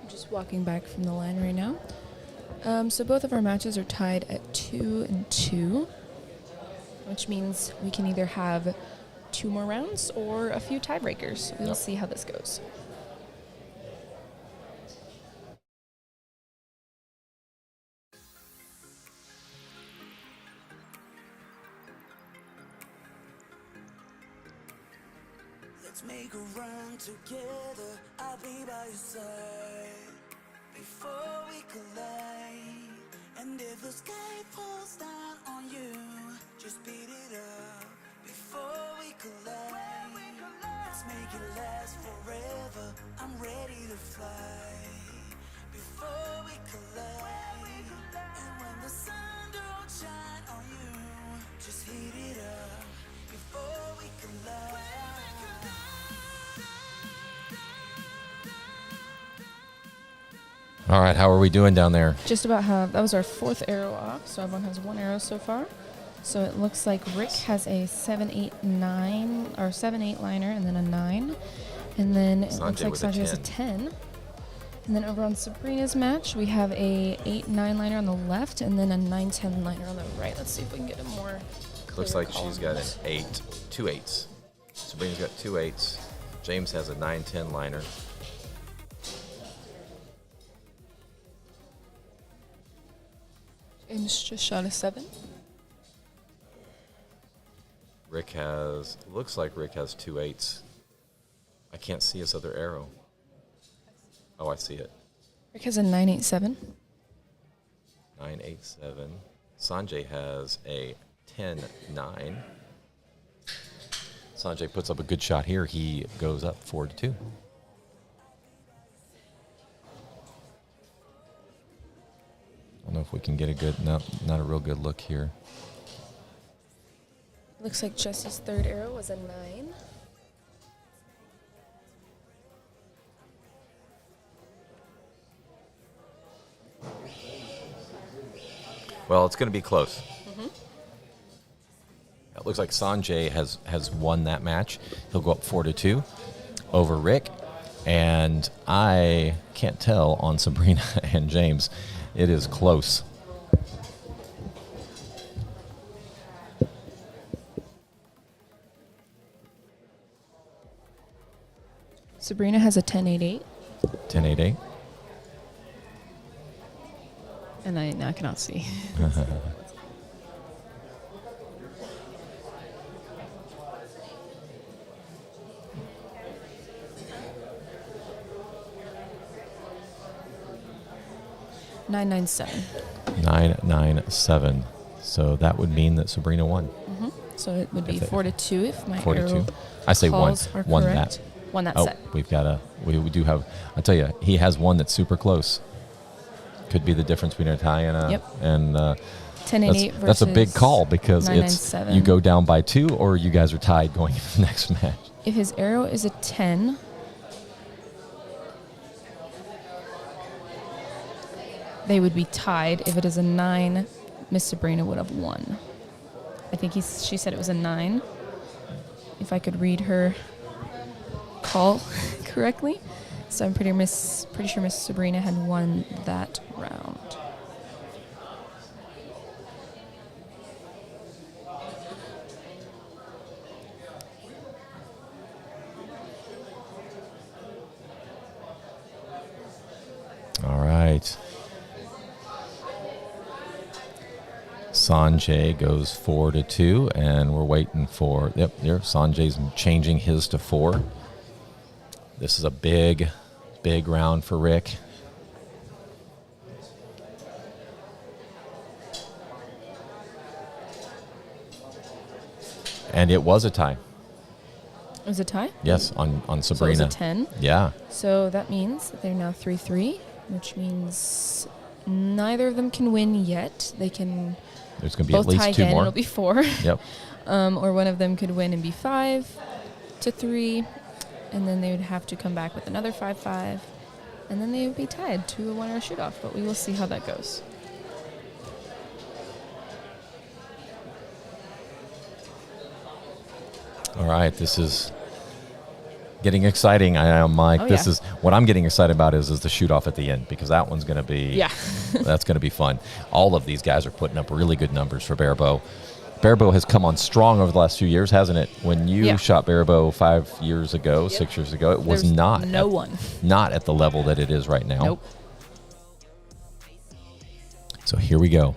Just walking back from the line right now. So both of our matches are tied at 2-2, which means we can either have 2 more rounds or a few tiebreakers. We'll see how this goes. Let's make a run together. I'll be by your side before we collide. And if the sky falls down on you, just beat it up before we collide. Let's make it last forever. I'm ready to fly before we collide. And when the sun don't shine on you, just heat it up before we collide. All right, how are we doing down there? Just about that was our 4th arrow off, so everyone has 1 arrow so far. So it looks like Rick has a 7-8-9 or 7-8 liner and then a 9. And then it looks like Sanjay has a 10. And then over on Sabrina's match, we have a 8-9 liner on the left and then a 9-10 liner on the right. Let's see if we can get a more clear Looks like call she's on got an this. 8, 2 8s. Sabrina's got 2 8s. James has a 9-10 liner. And it's just shot a 7. Rick looks like Rick has 2 8s. I can't see his other arrow. Oh, I see it. Rick has a 9-8-7. 9-8-7. Sanjay has a 10-9. Sanjay puts up a good shot here. He goes up 4-2. I don't know if we can get a good, not a real good look here. Looks like Jesse's third arrow was a 9. Well, it's going to be close. It looks like Sanjay has won that match. He'll go up 4-2 over Rick. And I can't tell on Sabrina and James. It is close. Sabrina has a 10-8-8. 10-8-8. And I now cannot see. Nine, 9-9-7. So that would mean that Sabrina won. So it would be 4-2 if my 4-2. arrow I say one. calls are One correct. that. Won that Oh, set. we've got we do have, I'll tell you, he has one that's super close. Could be the difference between a tie and a, Yep. and 10-8-8 versus that's a big call because it's 9-9-7. you go down by 2 or you guys are tied going into the next match. If his arrow is a 10, they would be tied. If it is a 9, Miss Sabrina would have won. I think she said it was a 9. If I could read her call correctly. So I'm pretty sure Miss Sabrina had won that round. All right. Sanjay goes 4-2, and we're waiting for, yep, there, Sanjay's changing his to 4. This is a big round for Rick. And it was a tie. It was a tie? Yes, on So it Sabrina. was a 10. Yeah. So that means that they're now 3-3, which means neither of them can win yet. They can There's going to be both at least tie 2 again. more. It'll be 4. Yep. Or one of them could win and be 5-3, and then they would have to come back with another 5-5, and then they would be tied to a one-hour shoot-off. But we will see how that goes. All right, this is getting exciting. I am Mike. Oh, This yeah. is what I'm getting excited about is the shoot off at the end because that one's going to be that's going to be fun. All of these guys are putting up really good numbers for Barebow. Barebow has come on strong over the last few years, hasn't it? When you shot Barebow 5 years ago, 6 years ago, it was There's not not at the level that it is right now. Nope. So here we go.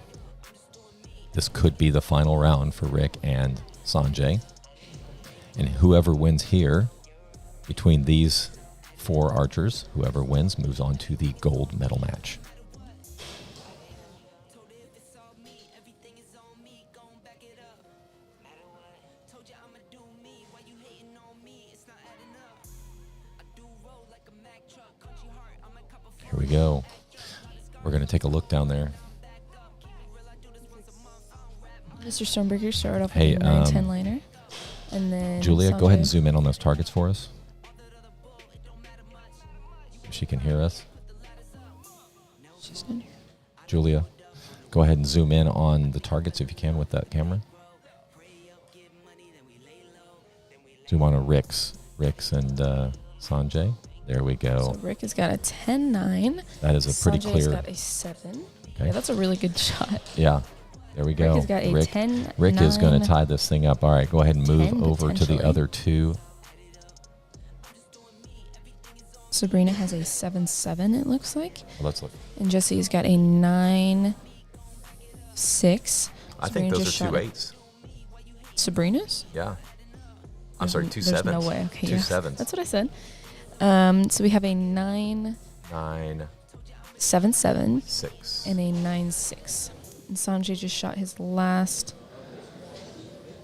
This could be the final round for Rick and Sanjay. And whoever wins here, between these 4 archers, whoever wins moves on to the gold medal match. Here we go. We're going to take a look down there. Mr. Stonebreaker started off Hey, with a 9-10 liner. And then Julia, go ahead and Sanjay- zoom in on those targets for us. If she can hear us. She's not here. Julia, go ahead and zoom in on the targets if you can with that camera. Zoom on to Rick's and Sanjay. There we go. So Rick has got a 10-9. That is a pretty Sanjay's clear. got a 7. Okay. Yeah, that's a really good shot. Yeah. There we go. Rick has got a 10, Rick is going 9, to tie this thing up. All right, go ahead and move 10 over to the potentially. other 2. Sabrina has a 7-7, it looks like. Let's look. And Jesse's got a 9-6. I think those are 2 8s. Sabrina's? Yeah. I'm sorry, 2 7s. There's no way. Okay, 2 yeah. 7s. That's what I said. So we have a 9. 9. 7-7, 6. and a 9-6. And Sanjay just shot his last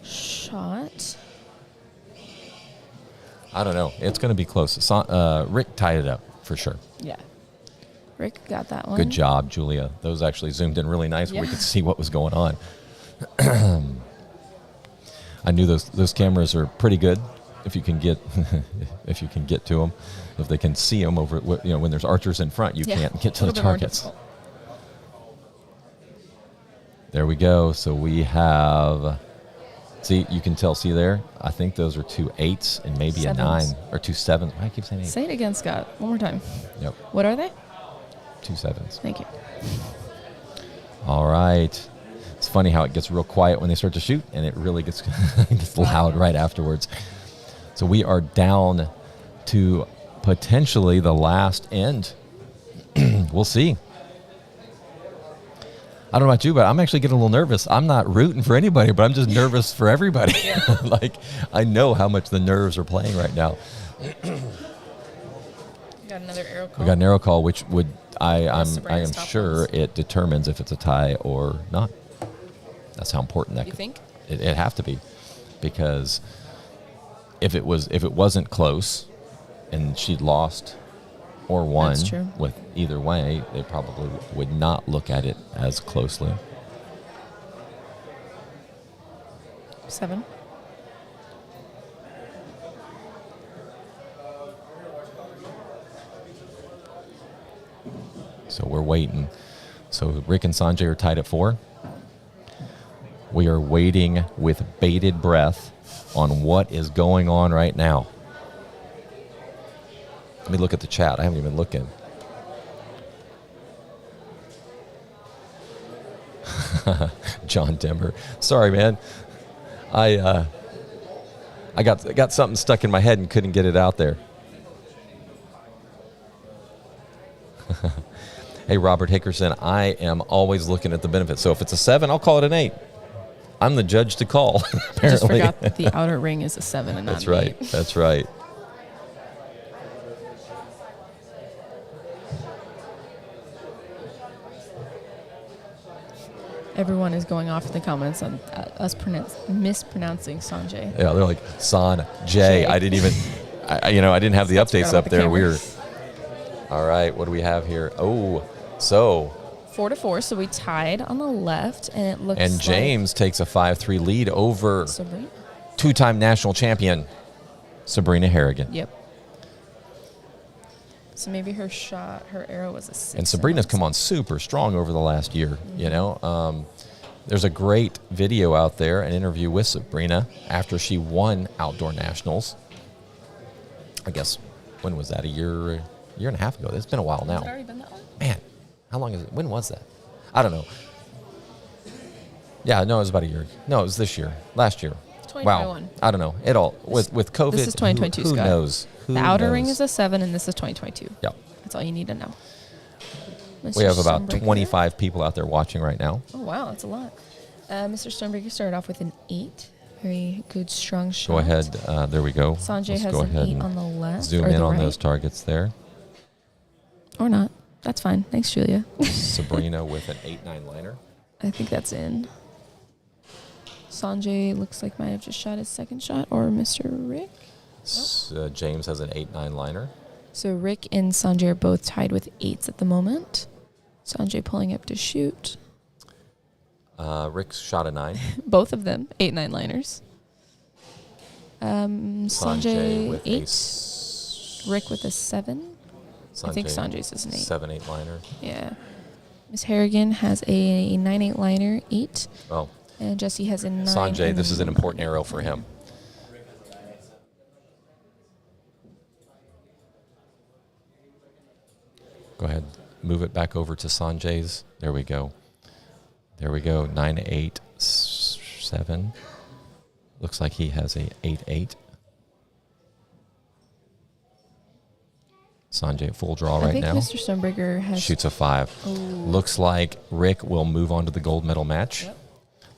shot. I don't know. It's going to be close. Rick tied it up for sure. Yeah. Rick got that one. Good job, Julia. Those actually zoomed in really nice where we Yeah. could see what was going on. I knew those cameras are pretty good if you can get if you can get to them. If they can see them over, when there's archers in front, you Yeah. can't get to A the little bit more targets. difficult. There we go. So we have. See, you can tell. See there? I think those are 2 8s and maybe a 9 Sevens. or 2 7s. Why do I keep saying 8? Say it again, Scott. One more time. Yep, What are they? 2 7s. Thank you. All right. It's funny how it gets real quiet when they start to shoot, and it really gets gets loud right afterwards. So we are down to potentially the last end. We'll see. I don't know about you, but I'm actually getting a little nervous. I'm not rooting for anybody, but I'm just nervous for everybody. Like, I know how much the nerves are playing right now. You got another arrow call. We got an arrow call, which would I am Sabrina's top sure ones. it determines if it's a tie or not. That's how important that You think? It'd have to be, because if it wasn't close and she'd lost or won That's true. with either way, they probably would not look at it as closely. 7. So we're waiting. So Rick and Sanjay are tied at 4. We are waiting with bated breath on what is going on right now. Let me look at the chat. I haven't even looked in. John Demmer. Sorry, man. I got something stuck in my head and couldn't get it out there. Hey, Robert Hickerson, I am always looking at the benefits. So if it's a 7, I'll call it an 8. I'm the judge to call, apparently. I just forgot that the outer ring is a 7 and not That's an right. 8. That's right. Everyone is going off in the comments on us mispronouncing Sanjay. Yeah, they're like San J. Jay. I didn't even, I didn't have the Forgot updates about up the there. camera. We're all right. What do we have here? Oh, so 4-4, so we tied on the left, and it looks and James takes a 5-3 lead over like Sabrina. two-time national champion Sabrina Harrigan. Yep. So maybe her arrow was a 6. And Sabrina's come on super strong over the last year. You know, there's a great video out there, an interview with Sabrina after she won outdoor nationals. I guess, when was that? A year and a half ago. It's been a while now. Has it already been that long? Man, how long is it? When was that? I don't know. Yeah, no, it was about a year. No, it was this year. Last year. 2021. Wow. I don't know. It all with COVID. This is 2022, Who Scott. knows? Who The outer ring knows? is a 7, and this is 2022. Yep. That's all you need to know. We have about Stonebreaker. 25 people out there watching right now. Oh, wow, that's a lot. Mr. Stonebreaker started off with an 8. Very good, strong shot. Go ahead. There we go. Sanjay Let's has go an ahead 8 and on the left. zoom or in the on right. those targets there. Or not. That's fine. Thanks, Julia. Sabrina with an 8-9 liner. I think that's in. Sanjay looks like might have just shot his second shot, or Mr. Rick. James has an 8-9 liner. So Rick and Sanjay are both tied with 8s at the moment. Sanjay pulling up to shoot. Rick's shot a 9. Both of them, 8-9 liners. Sanjay with 8. Rick with a 7. I think Sanjay's is an 8. 7-8 liner. Yeah. Miss Harrigan has a 9-8 liner, 8. Oh, And Jesse has a 9. Sanjay, and this a is an important 9. arrow for him. Go ahead. Move it back over to Sanjay's. There we go. There we go. 9-8 7. Looks like he has a 8-8. Sanjay full draw I right think now. Mr. Stonebreaker has Shoots a 5. Ooh. Looks like Rick will move on to the gold medal match. Yep.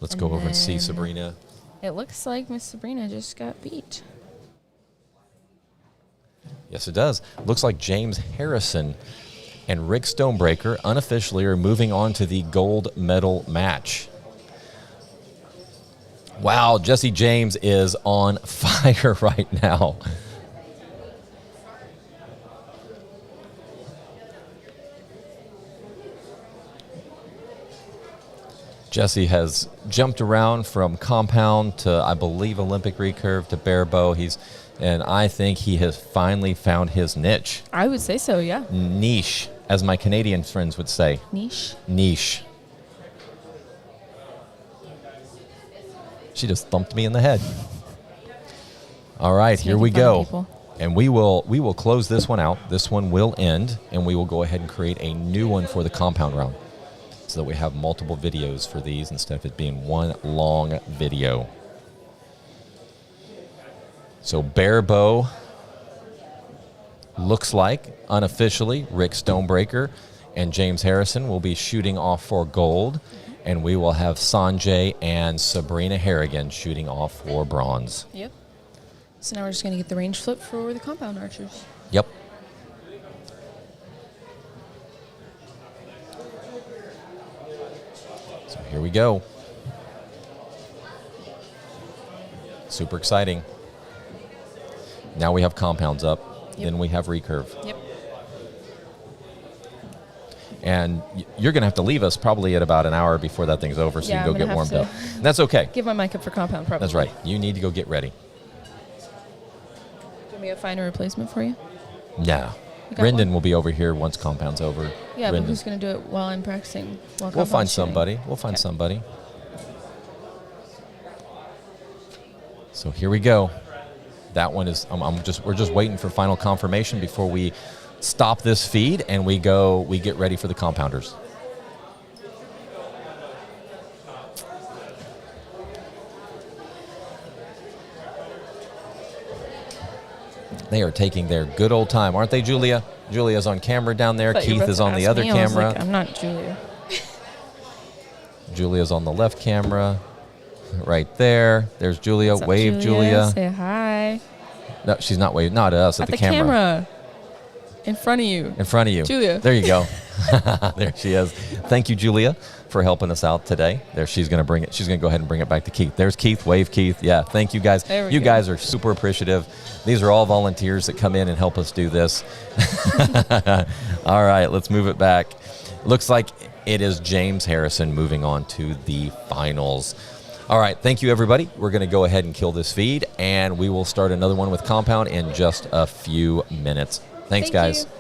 Let's And go over and see then- Sabrina. It looks like Miss Sabrina just got beat. Yes, it does. Looks like James Harrison and Rick Stonebreaker unofficially are moving on to the gold medal match. Wow, Jesse James is on fire right now. Jesse has jumped around from compound to, I believe, Olympic recurve to Barebow. And I think he has finally found his niche. I would say so, yeah. Niche, as my Canadian friends would say. Niche. Niche. She just thumped me in the head. All right, here we go. People. And we will close this one out. This one will end, and we will go ahead and create a new one for the compound round, so that we have multiple videos for these instead of it being one long video. So Barebow looks like, unofficially, Rick Stonebreaker and James Harrison will be shooting off for gold, and we will have Sanjay and Sabrina Harrigan shooting off for bronze. Yep. So now we're just going to get the range flip for the compound archers. Yep. So here we go. Super exciting. Now we have compounds up. Yep. Then we have recurve. Yep. And you're going to have to leave us probably at about an hour before that thing's over, so Yeah, you I'm can go gonna get warmed have up. to That's okay. Give my mic up for compound, probably. That's right. You need to go get ready. Do we find a replacement for you? No. You got Rendon one? will be over here once compound's over. Yeah, but Rendon. who's going to do it while I'm practicing? While We'll compound's find shooting? somebody. We'll find Okay. somebody. So here we go. That one is. We're just waiting for final confirmation before we stop this feed and we get ready for the compounders. They are taking their good old time, aren't they, Julia? Julia's on camera down there. Thought you were Keith is about on to the ask other me. I was camera. like, I'm not Julia. Julia's on the left camera. Right there. There's Julia. What's up, Wave, Julia. Say hi. No, she's not waving. Not at us, at At the camera. In front of you. In front of you. Julia. There you go. There she is. Thank you, Julia, for helping us out today. There, she's going to bring it. She's going to go ahead and bring it back to Keith. There's Keith. Wave, Keith. Yeah, thank you guys. There we You go. guys are super appreciative. These are all volunteers that come in and help us do this. All right, let's move it back. Looks like it is James Harrison moving on to the finals. All right, thank you, everybody. We're going to go ahead and kill this feed, and we will start another one with Compound in just a few minutes. Thanks, Thank guys. you.